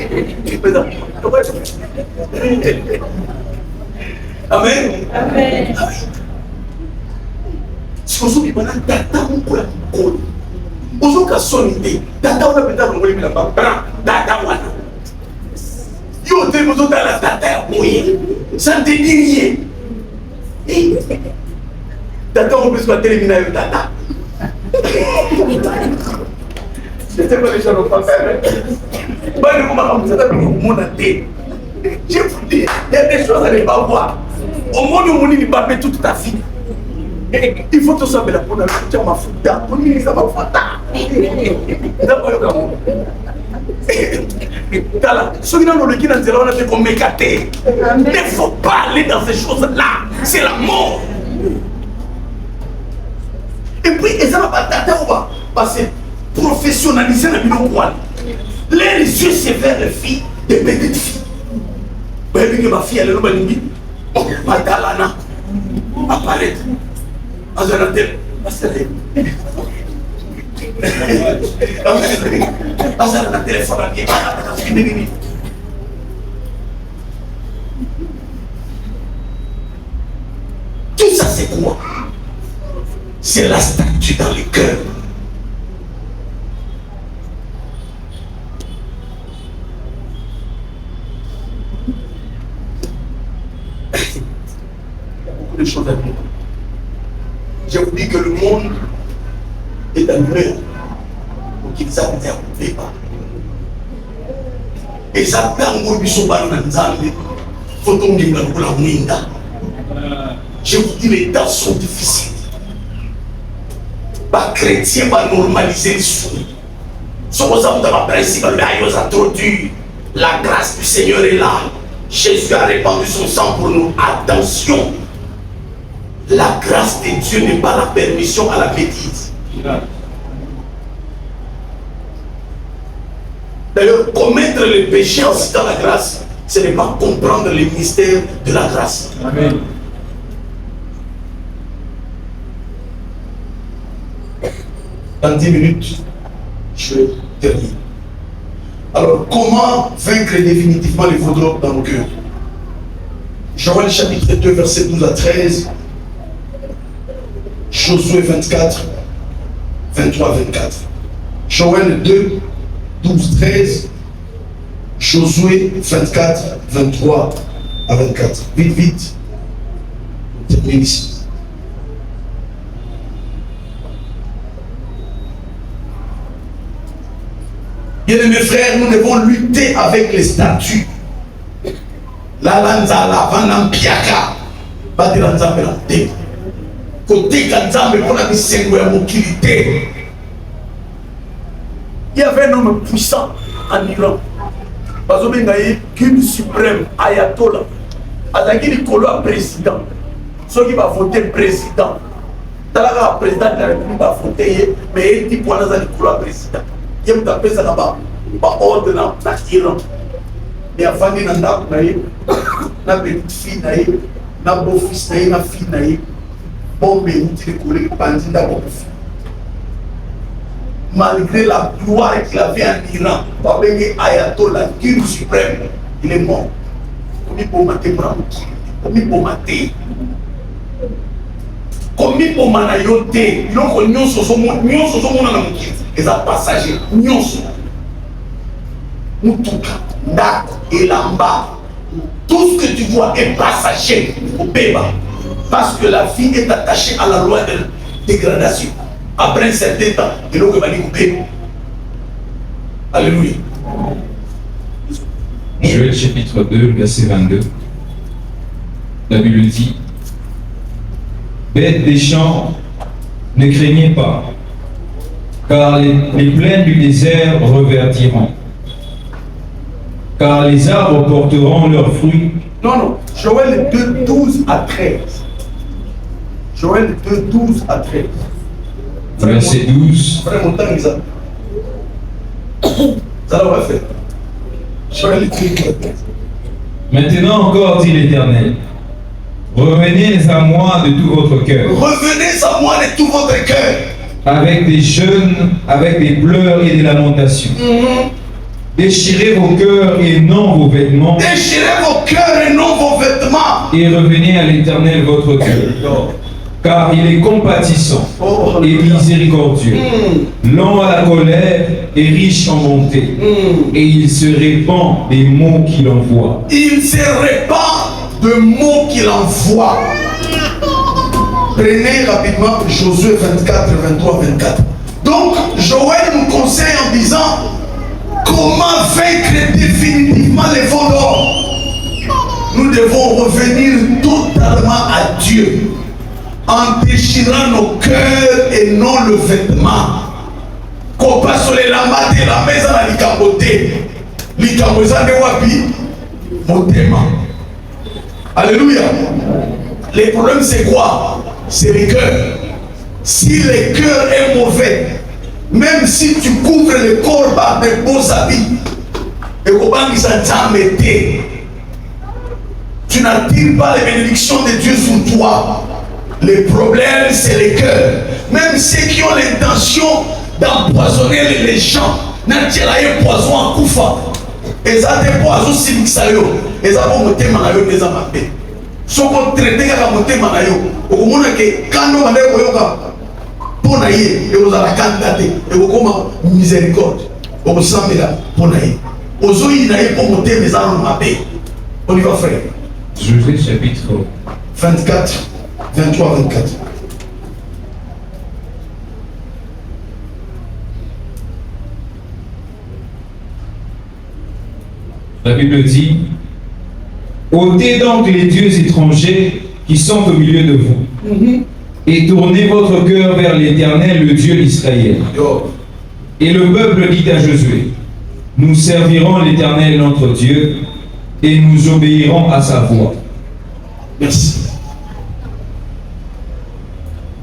A: Amen. Amen. Si vous avez un tata, vous pouvez vous vous avez sonné. Tata, vous avez un tata, vous avez un tata, ça ne te dit rien. Tata, on peut se faire terminer avec tata. Je sais pas les gens n'ont pas fait. Bah, vous m'avez dit, mon athée. Je vous dis, il y a des choses à ne pas voir. Au monde où on dit que toute ta vie. Il faut tout ça, mais la bonne amitié m'a foutu. On dit ça m'a ceux qui n'ont le qui dans zéro, on a fait comme mécaté. Il ne faut pas aller dans ces choses-là. C'est la mort. Et puis, ils n'ont pas d'attendre parce que professionnaliser la vie les yeux sévères les filles, des petites filles. Vous voyez que ma fille, elle est là, Madalana, apparaître. Azanatel, Azanatel, téléphone. Tout ça, c'est quoi? C'est la statue dans le cœur. Il y a beaucoup de choses à dire. Je vous dis que le monde est à l'heure pour qu'ils s'arrêtent à couper pas. Et ça tango bisoba na nzambe faut tomber dans la winda. Je vous dis les temps sont difficiles. Pas chrétien va normaliser les sous. Ce que vous avez dans le principe, trop dur. La grâce du Seigneur est là. Jésus a répandu son sang pour nous. Attention. La grâce de Dieu n'est pas la permission à la bêtise. D'ailleurs, commettre le péché en citant la grâce, ce n'est pas comprendre les mystères de la grâce. Amen. Dans 10 minutes, je vais terminer. Alors, comment vaincre définitivement les faux drogues dans nos cœurs? Joël chapitre 2, verset 12 à 13. Josué 24, 23 à 24. Joël 2, 12, 13. Josué 24, 23 à 24. Vite, vite. On termine ici. Bien mes frères, nous devons lutter avec les statues. La lanzala, vanam piaka, batiranza belante. Côté Kanzambe pour la mission de mobilité. Il y avait un homme puissant en Iran. Parce qu'il y a une suprême ayatollah. Il y a un président. Ceux qui vont voter président. Le président de la République va voter, mais il dit qu'il y a un président. Il y a un président là-bas. Pas ordre dans l'Iran. Mais avant de la petite fille, la beau-fils, la fille. Malgré la gloire qu'il avait en Iran, ayatollah, Dieu suprême, il est mort. Comme pour manayote, les passagers, et lamba, tout ce que tu vois est passager au bébé. Parce que la vie est attachée à la loi de dégradation. Après un certain temps, il va dire couper. Alléluia.
B: Joël chapitre 2, verset 22. La Bible dit: Bêtes des champs, ne craignez pas, car les plaines du désert reverdiront, car les arbres porteront leurs fruits.
A: Non, Joël 2, 12 à 13. Joël 2, 12 à 13.
B: Verset 12. Maintenant encore, dit l'Éternel, revenez à moi de tout votre cœur.
A: Revenez à moi de tout votre cœur.
B: Avec des jeûnes, avec des pleurs et des lamentations. Déchirez vos cœurs et non vos vêtements.
A: Déchirez vos cœurs et non vos vêtements.
B: Et revenez à l'Éternel votre Dieu. Car il est compatissant et miséricordieux, lent à la colère et riche en bonté. Et il se répand des mots qu'il envoie.
A: Il se répand de mots qu'il envoie. Prenez rapidement Josué 24, 23, 24. Donc, Joël nous conseille en disant comment vaincre définitivement les faux d'or. revenir totalement à Dieu en déchirant nos cœurs et non le vêtement. Qu'on passe sur les lambettes et la maison à l'ikaboté. L'ikaboza de wapi, motema. Alléluia. Le problème c'est quoi? C'est le cœur. Si le cœur est mauvais, même si tu couvres le corps par des beaux habits, et tu n'attires pas les bénédictions de Dieu sur toi. Le problème c'est le cœur. Même ceux qui ont l'intention d'empoisonner les gens, n'attirent pas poison en koufa. Et ça des poisons simixayo. Et ça va monter manayo les amapé. Ce qu'on traite à monter manayo. Au moment que quand nous allons yoga pour naïe, et vous allez candidater, et vous comme miséricorde, vous semblez là pour naïe. Aujourd'hui, il naïe pour monter mes armes mapé. On y va frère.
B: Josué chapitre
A: 24, 23, 24.
B: La Bible dit: ôtez donc les dieux étrangers qui sont au milieu de vous, et tournez votre cœur vers l'Éternel, le Dieu d'Israël. Et le peuple dit à Josué: nous servirons l'Éternel notre Dieu, et nous obéirons à sa voix.
A: Merci.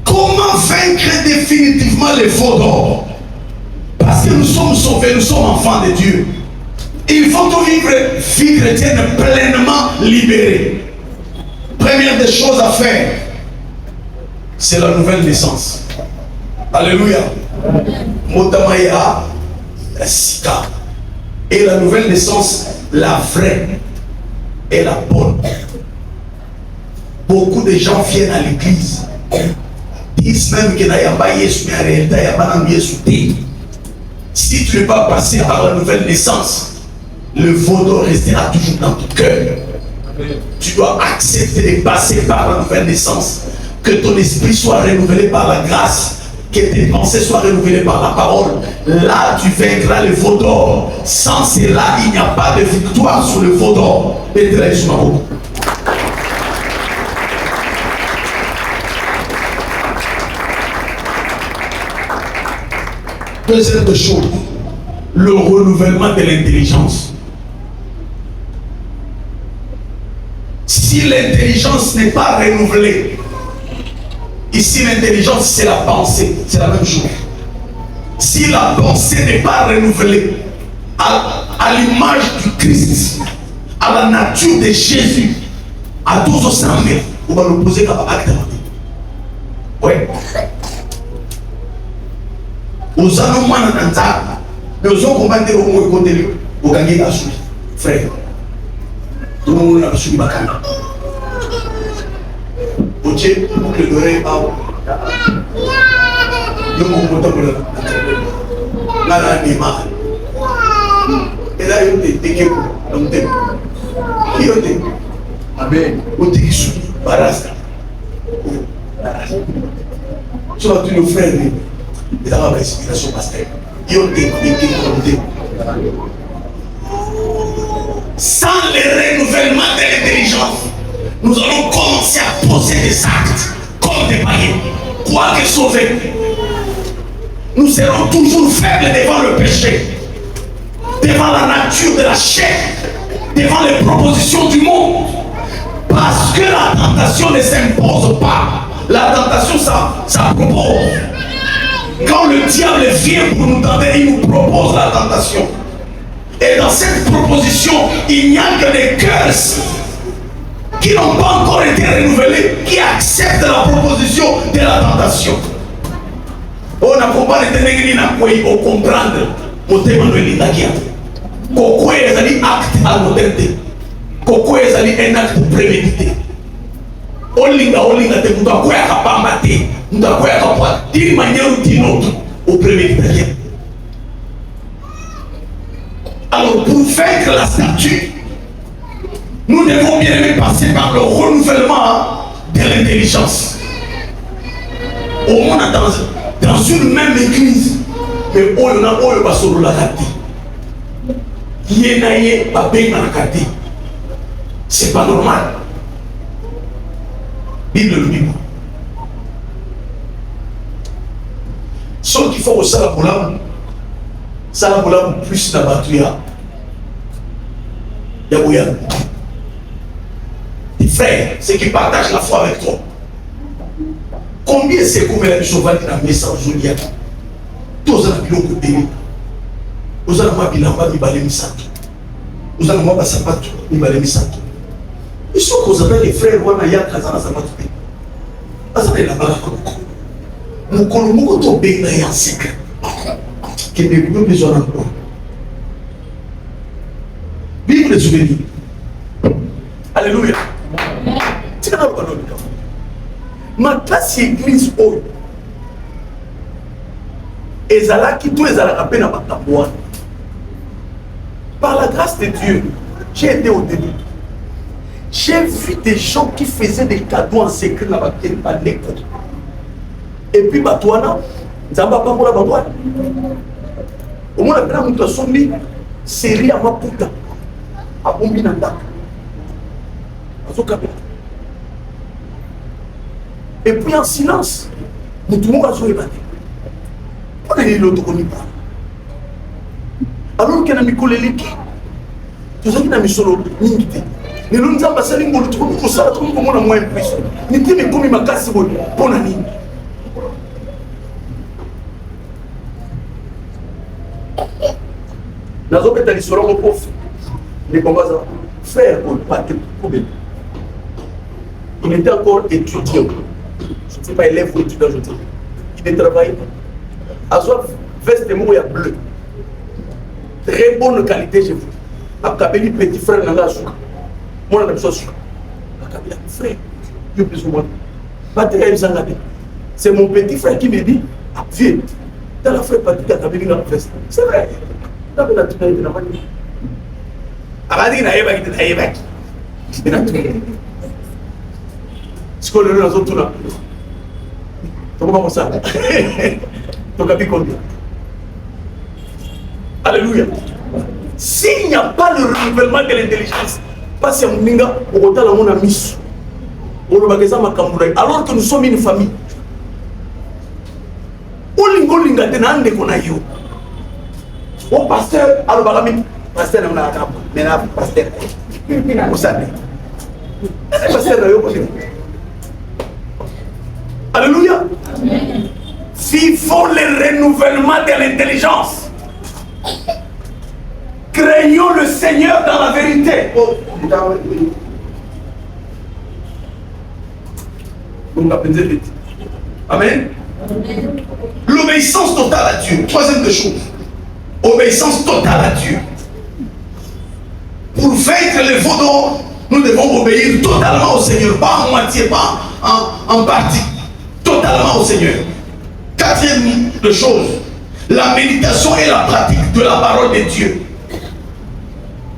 A: Comment vaincre définitivement les faux d'or? Parce que nous sommes sauvés, nous sommes enfants de Dieu. Il faut vivre vie chrétienne pleinement libérée. Première des choses à faire, c'est la nouvelle naissance. Alléluia. Motamaya, la sika. Et la nouvelle naissance, la vraie et la bonne. Beaucoup de gens viennent à l'église, disent même qu'il n'y a pas Yesu, mais en réalité, il n'y a pas Yesu. Si tu n'es pas passé par la nouvelle naissance, le vaudou restera toujours dans ton cœur. Tu dois accepter de passer par la nouvelle naissance, que ton esprit soit renouvelé par la grâce, que tes pensées soient renouvelées par la parole. Là, tu vaincras le vaudou. Sans cela, il n'y a pas de victoire sur le vaudou. Deuxième chose, le renouvellement de l'intelligence. Si l'intelligence n'est pas renouvelée, ici l'intelligence c'est la pensée, c'est la même chose. Si la pensée n'est pas renouvelée à l'image du Christ, à la nature de Jésus, à tous aux semblés, on va l'opposer comme acte. Oui. Aux animaux nanza, mais aux hommes combattent au moins côté au gagner la suite, frère. Tout le monde a suivi ma caméra. Oche, pour que l'oreille aille. Je me montre pour la l'animal. Et là, il y a des kékés pour l'homme. Qui est le amen. Au tissu, barasta. Tu vas tous nos frères. Et ça va avoir l'inspiration pasteur. Il y a des kékés. Sans le renouvellement de l'intelligence, nous allons commencer à poser des actes comme des païens. Quoique sauvés, nous serons toujours faibles devant le péché, devant la nature de la chair, devant les propositions du monde. Parce que la tentation ne s'impose pas. La tentation, ça propose. Quand le diable vient pour nous tenter, il nous propose la tentation. Et dans cette proposition, il n'y a que des cœurs qui n'ont pas encore été renouvelés, qui acceptent la proposition de la tentation. On n'a pas été comprendre Koko est acte à modernité. Koko est un acte prémédité. Olinga te muta kwa kapamba te, muta kwa kapwa, d'une manière ou d'une autre, au prémédité. Alors pour vaincre la statue, nous devons bien aimer passer par le renouvellement de l'intelligence. Au moins dans une même église, mais on a pas sur la carte. C'est pas normal. Bible le dit. Ce qu'il faut au Salabolam plus d'abattuya. Yaboya. Tes frères, ceux qui partagent la foi avec toi. Combien c'est comme la cheval dans la message Julia? Tous les bilans de béni. Vous allez ma bilamba mi balé misato. Vous allez ma basapato mi balé misato. Ils sont causés les frères wana ya kazana sapato. Azale la baraka. Mukolo moko to benga ya sika. Qui n'est plus besoin d'encore. Bible de souvenirs. Alléluia. Tiens la parole de Dieu. Ma classe église haut. Ezalaki tout ezalaka pe na bakaboa. Par la grâce de Dieu, j'ai été au début. J'ai vu des gens qui faisaient des cadeaux en secret dans la l'école. Et puis Batouana, Zamba Pamola Batouana. Au moins, la grande mutation, série à ma puta. À Bombinanda. Et puis en silence, nous tout le monde a joué battu. On est l'autre qu'on n'y parle. Alors qu'il y a un micro-léléki, tout ça qui a mis solo, limité. Les gens qui ont passé les mots, tout le monde a ça, tout le monde a moins impression. Ni te me comme ma casse pour la ligne. Dans un peu d'histoire, mon prof, les combats, frère, pour pas de problème. Il était encore étudiant. Je ne sais pas élève ou étudiant, je dis. Il ne travaillait pas. À soi, veste de mots bleu. Très bonne qualité chez vous. Akabeli petit frère Nanga Souka. Moi, on a besoin de Souka. Akabeli frère. Dieu plus ou moins. C'est mon petit frère qui me dit, viens. Dans la frère Patrick Akabeli dans la veste. C'est vrai. Dans la tête de la famille. Akabeli n'a pas été naïve. Il n'a pas été. Ce qu'on a eu dans autres là. Comment ça? Donc, à combien? Alléluia. S'il n'y a pas le renouvellement de l'intelligence, pas si on ninga au côté de mon ami, alors que nous sommes une famille. Olingo linga tenande konayo. Au pasteur, alors bagami, pasteur on a cap, mais là pasteur. Vous savez. C'est pasteur là yo. Alléluia. Amen. Vivons le renouvellement de l'intelligence. Craignons le Seigneur dans la vérité. Amen. L'obéissance totale à Dieu. Troisième des choses. Obéissance totale à Dieu. Pour vaincre les veaux d'or, nous devons obéir totalement au Seigneur. Pas en moitié, pas en partie. Totalement au Seigneur. Quatrième de chose, la méditation et la pratique de la parole de Dieu.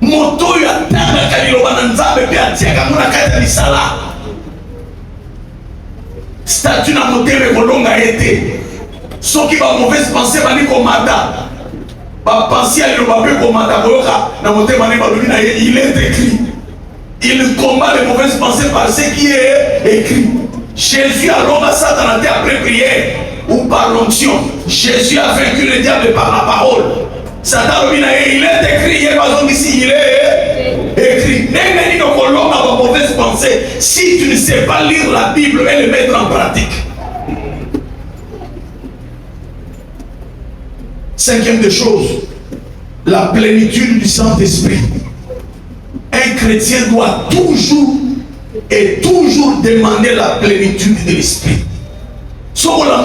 A: Moto ya tanga kaliloba na nzambe pe atiaka mona kata lisala. Statut na motema kolonga ete. Soki ba mauvaise pensée bani komata. Ba pensée ya liloba pe komata koyoka na motema ne balobi na ye, il est écrit. Il combat les mauvaises pensées par ce qui est écrit. Jésus a l'homme à Satan après prière ou par l'onction. Jésus a vaincu le diable par la parole. Satan, il est écrit, il est écrit. Même si l'homme a une mauvaise pensée, si tu ne sais pas lire la Bible et le mettre en pratique. Cinquième des choses, la plénitude du Saint-Esprit. Un chrétien doit toujours demander la plénitude de l'esprit. Sans la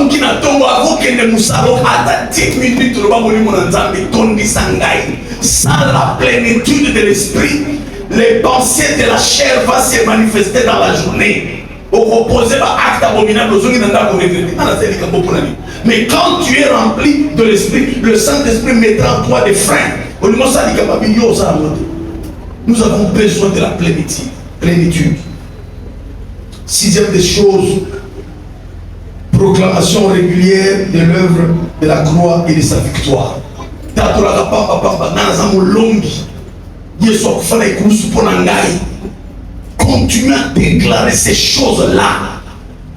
A: plénitude de l'esprit, les pensées de la chair vont se manifester dans la journée. Acte abominable. Mais quand tu es rempli de l'esprit, le Saint-Esprit mettra en toi des freins. Nous avons besoin de la plénitude. Sixième des choses, proclamation régulière de l'œuvre de la croix et de sa victoire. Continue à déclarer ces choses-là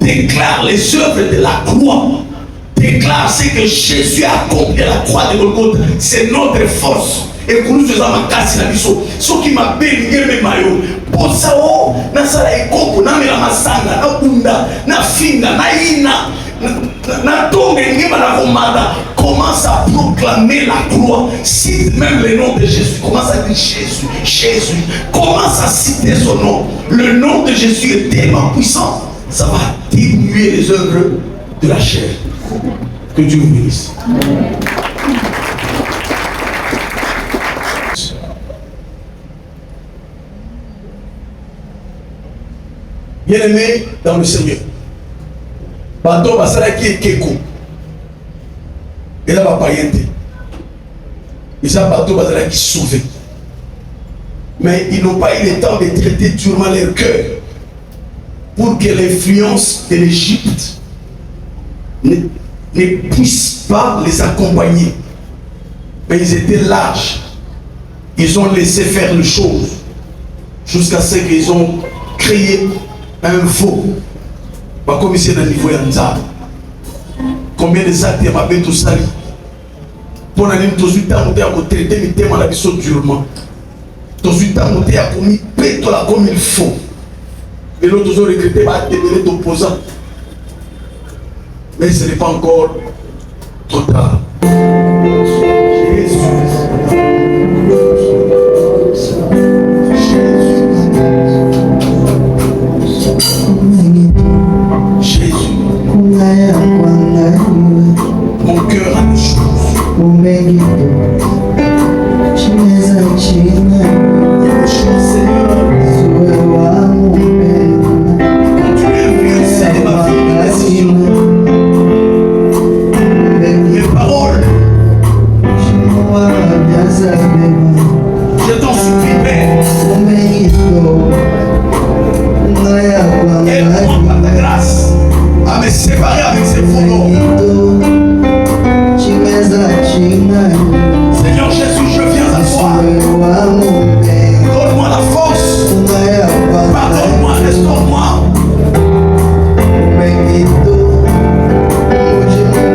A: déclare les œuvres de la croix. Déclare ce que Jésus a accompli à la croix de Golgotha. C'est notre force. Et que nous faisons ma casse la biso. Ce qui m'appelle, il y a maillot. Pour ça, na sala ekoko, na mela masanga, na bunda, na finga, na ina, na tombe, na romada. Commence à proclamer la croix. Cite même le nom de Jésus. Commence à dire Jésus, Jésus. Commence à citer son nom. Le nom de Jésus est tellement puissant. Ça va diminuer les œuvres de la chair. Que Dieu vous bénisse. Bien-aimés dans le Seigneur, bateau basala qui est keko et là va payenté et ça bateau basala qui sauvé, mais ils n'ont pas eu le temps de traiter durement leur cœur pour que l'influence de l'Égypte ne puisse pas les accompagner. Mais ils étaient lâches, ils ont laissé faire les choses jusqu'à ce qu'ils ont créé un faux. Comme ici, à niveau Yanza. Combien de actes il y a tout ça? Pour aller tous les temps, on a traité les thèmes à la vie durement. Tous les temps, on a commis péto là comme il faut. Et l'autre, ils ont regretté de opposants. Mais ce n'est pas encore trop tard. Mon cœur a des choses. Mes paroles, je t'en supplie, Père. Aide-moi par ta grâce à me séparer avec ces faux noms. Seigneur Jésus, je viens à toi. Donne-moi la force. Pardonne-moi, restaure-moi.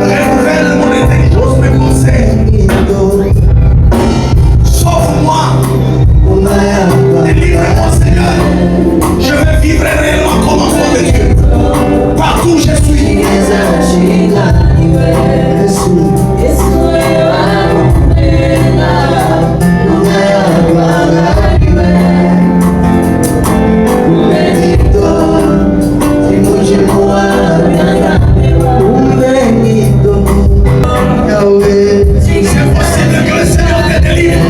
A: Révèle mon intelligence, mes pensées. Sauve-moi. Délivre-moi, Seigneur. Je veux vivre réellement comme enfant de Dieu. Partout où je suis. C'est possible que le Seigneur te délivre.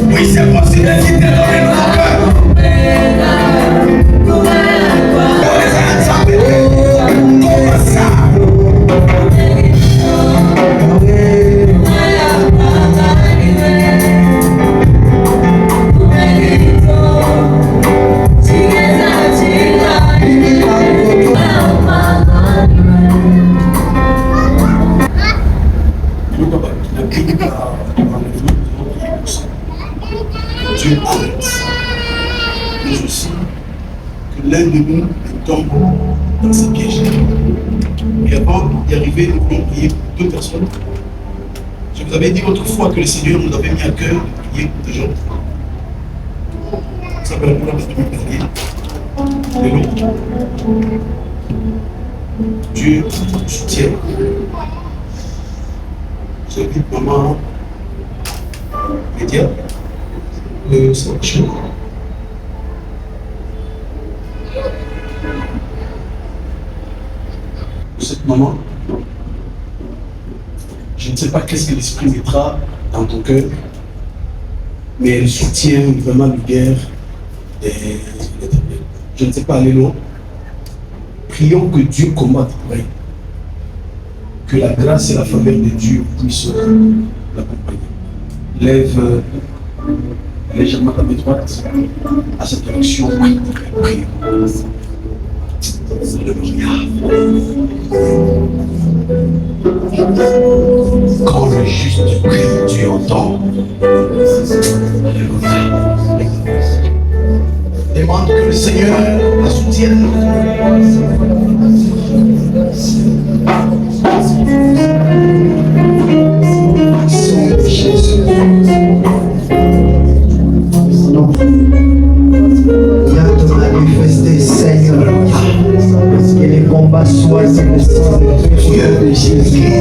A: Oui, c'est possible qu'il te donne notre cœur. Comment ça? Dieu arrête. Mais aussi que l'un de nous tombe dans ces pièges. Et avant d'y arriver, nous voulons prier pour 2 personnes. Je vous avais dit autrefois que le Seigneur nous avait mis à cœur de prier pour des gens. Ça s'appelle la parole de l'autre. Dieu nous soutient. J'invite maman Média. Cette maman, je ne sais pas qu'est-ce que l'Esprit mettra dans ton cœur, mais elle soutient vraiment l'univers. Je ne sais pas aller loin. Prions que Dieu combatte pour elle. Que la grâce et la faveur de Dieu puissent l'accompagner. Lève légèrement ta main droite à cette direction. Prie. Alléluia. Quand le juste prie, Dieu entend. Alléluia. Demande que le Seigneur la soutienne.
D: combat soit dans le sang de Jésus.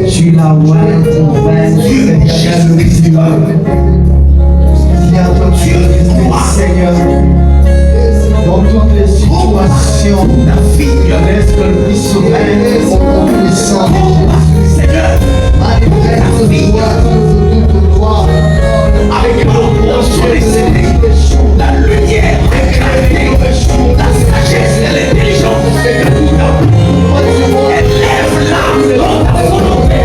D: Tu l'as ouvert pour vaincre le diable. Viens toi, Seigneur, dans toutes les situations, laisse que le puisse sauver au puissant. Seigneur, manifeste-toi de toute gloire. Avec la lumière, la sagesse et l'intelligence, élève l'âme dans ta volonté,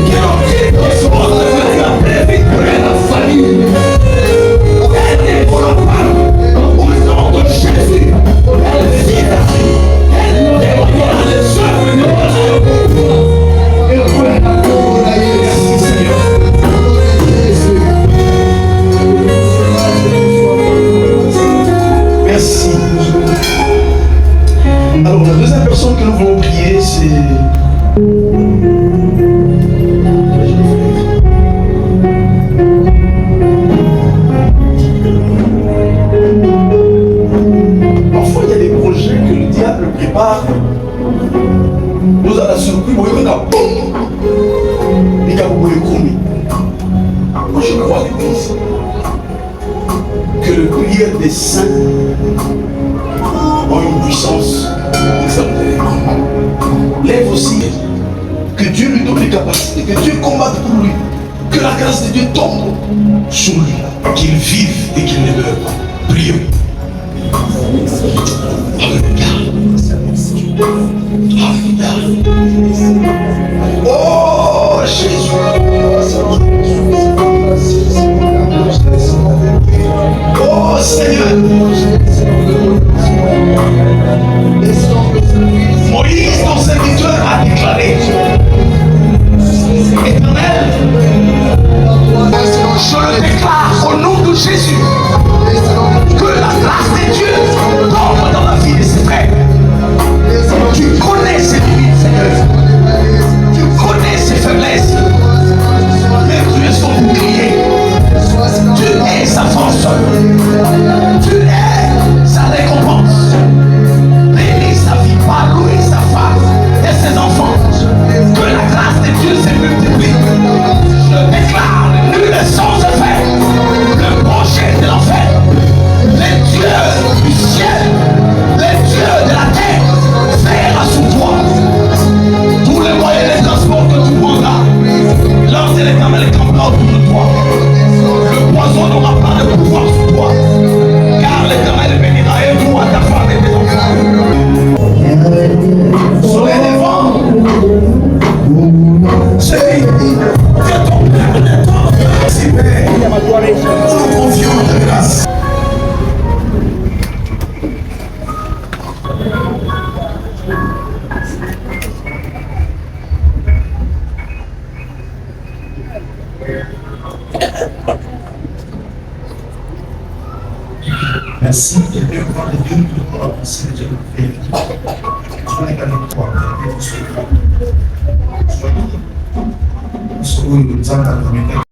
D: qui obtient des choses que tu as prévues pour la famille. Elle est pour la femme, au nom de Jésus, elle vit, elle dévoilera les œuvres de Dieu.
A: Merci. Alors la deuxième personne que nous voulons prier, c'est parfois il y a des projets que le diable prépare. Nous allons surpris, moi je crois à l'église que le prière des saints ont une puissance exemplaire. Lève aussi, que Dieu lui donne les capacités, que Dieu combatte pour lui, que la grâce de Dieu tombe sur lui, qu'il vive et qu'il ne meure pas. Prions. Alléluia. Oh Jésus. Oh Seigneur. Moïse, ton serviteur, a déclaré: Éternel, je le déclare au nom de Jésus, que la grâce de Dieu tombe dans la vie de ses frères. Tu connais ses limites, Seigneur. Tu connais ses faiblesses. Mais tu es son bouclier. Tu es sa force. Tu es sa récompense. Bénis sa vie par lui, sa femme et ses enfants. Que la grâce de Dieu se multiplie. Je déclare nul ne sans effet le projet de l'enfer. Les dieux du ciel, les dieux de la terre, veillera sur toi. Tous les moyens de transport que tu prendras, lorsque l'Éternel campera autour de toi, le poison n'aura pas de pouvoir sur toi, car l'Éternel bénira et toi, ta femme et tes enfants. Soleil levant, c'est ton père de temps, c'est Père, nous confions ta grâce.
E: Merci de Dieu, gloire de Dieu, pour la pensée de Dieu. Soyez avec toi, soyez. Soyez. Soyez.